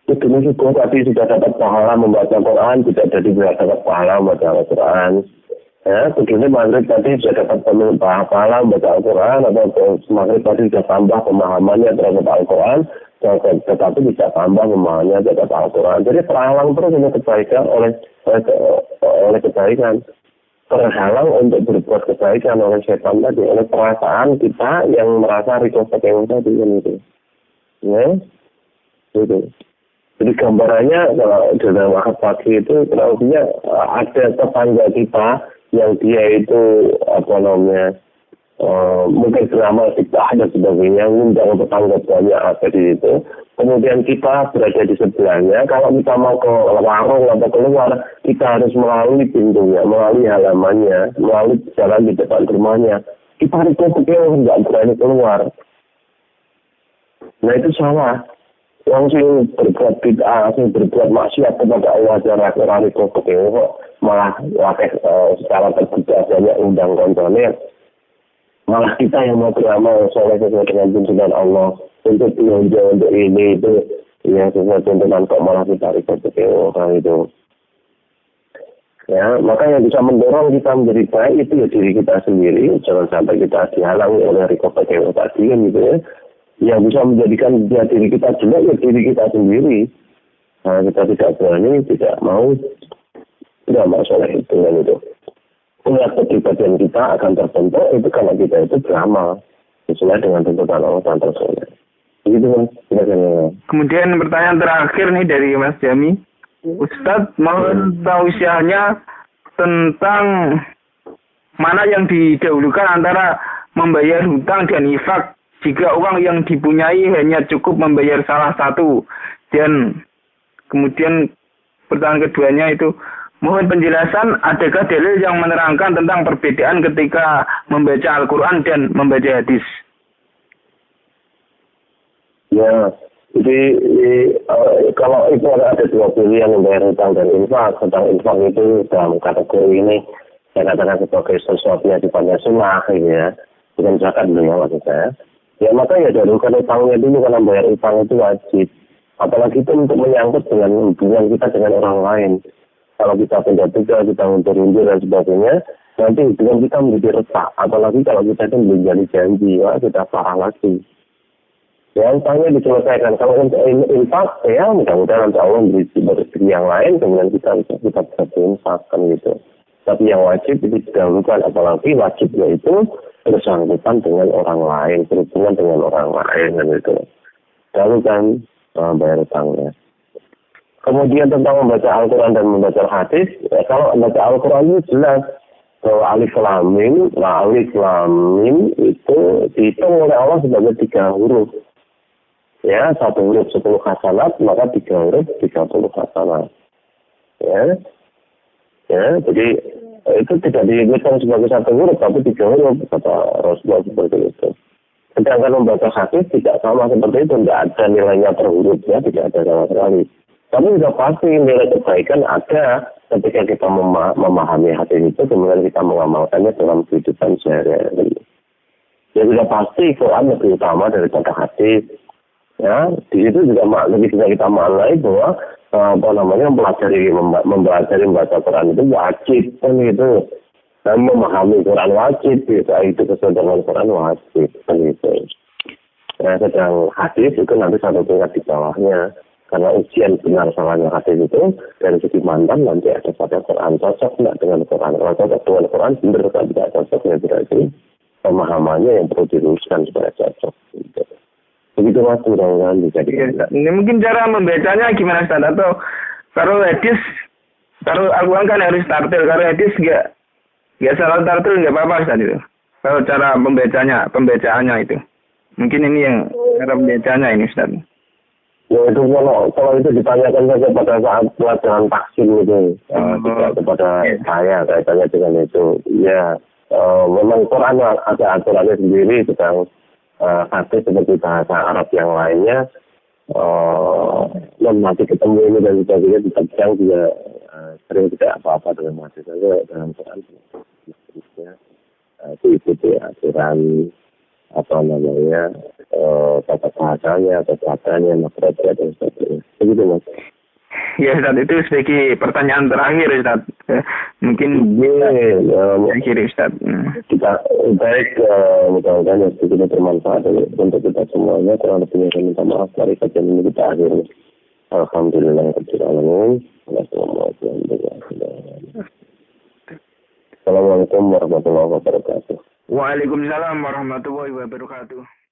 Itu syukur tadi sudah dapat pahala membaca Quran, tidak jadi dapat pahala membaca Al-Quran. Ya, begini maghrib tadi sudah dapat pahala membaca Al-Quran, atau maghrib tadi sudah tambah pemahamannya terhadap Al-Quran, tetapi tidak tambah pemahamannya terhadap Al-Quran. Jadi terhalang terus oleh kebaikan, oleh kebaikan. Terhalang untuk berbuat kebaikan oleh setan tadi, oleh perasaan kita yang merasa riko pekewo tadi kan itu. Ya, gitu. Jadi gambarannya kalau dalam akad pagi itu kurangnya ada tetangga kita yang dia itu mungkin beramal fikah dan sebagainya, ngundang tetangga banyak ada di situ. Kemudian kita berada di sebelahnya. Kalau kita mau ke warung atau keluar, kita harus melalui pintunya, melalui halamannya, melalui jalan di depan rumahnya. Kita harus nggak berani keluar. Nah itu salah. Yang sing berbuat bid'ah, sing berbuat maksiat kepada Allah secara kurang itu kok malah secara terbuka banyak undang konsolnya. Malah kita yang mau beramal soleh sesuai dengan tuntunan Allah untuk belanja untuk ini itu yang sesuai tuntunan kok malah kita ikut orang itu. Ya, maka yang bisa mendorong kita menjadi baik itu ya diri kita sendiri. Jangan sampai kita dihalangi oleh riko-riko tadi kan gitu ya. Yang bisa menjadikan diri kita jelek ya diri kita sendiri. Nah, kita tidak berani, tidak mau, tidak masalah itu kan itu. Punya kepribadian kita akan terbentuk itu kalau kita itu beramal sesuai dengan tuntutan Allah dan Rasulnya. Begitu kan? Kemudian pertanyaan terakhir nih dari Mas Jami. Ustadz mohon tausiahnya tentang mana yang didahulukan antara membayar hutang dan infak jika uang yang dipunyai hanya cukup membayar salah satu. Dan kemudian pertanyaan keduanya itu mohon penjelasan adakah dalil yang menerangkan tentang perbedaan ketika membaca Al-Quran dan membaca hadis. Ya, jadi kalau itu ada dua pilihan membayar hutang dan infak. Tentang infak itu dalam kategori ini saya katakan sebagai sesuatu yang sifatnya sunnah gitu ya. Bukan zakat dulu ya maksud saya. Ya maka ya dahulukan utangnya dulu karena bayar utang itu wajib. Apalagi itu untuk menyangkut dengan hubungan kita dengan orang lain. Kalau kita pindah-pindah, kita undur-undur dan sebagainya, nanti hubungan kita menjadi retak. Apalagi kalau kita itu menjadi janji, wah kita parah lagi. Ya, utangnya diselesaikan. Kalau untuk infak, ya mudah-mudahan nanti Allah beri rezeki yang lain, kemudian kita bisa berinfakkan gitu. Tapi yang wajib itu didahulukan, apalagi wajibnya itu bersangkutan dengan orang lain, berhubungan dengan orang lain dan itu. Lalu kan bayar utangnya. Kemudian tentang membaca Al-Quran dan membaca hadis, ya, kalau membaca Al-Quran itu jelas bahwa alif lam mim itu dihitung oleh Allah sebagai 3 huruf. Ya, 1 huruf 10 hasanat, maka 3 huruf 30 hasanat. Ya, jadi itu tidak dihitung sebagai 1 huruf, tapi 3 huruf, kata Rasulullah seperti itu. Sedangkan membaca hadis tidak sama seperti itu, tidak ada nilainya per huruf, ya, tidak ada sama sekali. Tapi sudah pasti nilai kebaikan ada ketika kita memahami hadis itu, kemudian kita mengamalkannya dalam kehidupan sehari-hari. Ya sudah pasti Quran lebih utama daripada hadis. Ya, di situ juga lebih bisa kita maknai bahwa mempelajari membaca Quran itu wajib kan itu. Dan memahami Quran wajib, itu sesuai dengan Quran wajib kan itu. Ya, sedang hadis itu nanti satu tingkat di bawahnya. Karena ujian benar salahnya hadis itu dari segi mantan nanti ada pada Quran cocok tidak dengan Quran. Kalau cocok dengan Quran benar, kalau tidak cocok ya berarti pemahamannya yang perlu diluruskan supaya cocok. Gitu. Begitu mas, mudah-mudahan bisa dikira. Ini mungkin cara membacanya gimana Ustaz? Atau kalau hadis, kalau Al-Quran kan harus tartil, kalau hadis nggak salah tartil nggak apa-apa Ustaz itu. Kalau cara pembacaannya itu. Mungkin ini yang cara pembacanya ini Ustaz. Ya itu kalau itu ditanyakan saja pada saat pelajaran taksim itu, tidak kepada saya kaitannya dengan itu. Ya, memang Quran ada aturannya sendiri tentang hadis seperti bahasa Arab yang lainnya. Nanti ketemu ini dan sebagainya tetap juga sering tidak apa-apa dengan hadis saja dalam Quran. Itu ikuti aturan tata bahasanya, atau bahasanya, makronya dan sebagainya. Begitu mas. Ya Ustaz, itu sebagai pertanyaan terakhir Ustaz. Mungkin akhir Ustaz. Kita baik, mudah-mudahan itu bermanfaat untuk kita semuanya. Kurang lebihnya saya minta maaf, mari kajian ini kita akhiri. Alhamdulillah Assalamualaikum warahmatullahi wabarakatuh. Waalaikumsalam warahmatullahi wabarakatuh.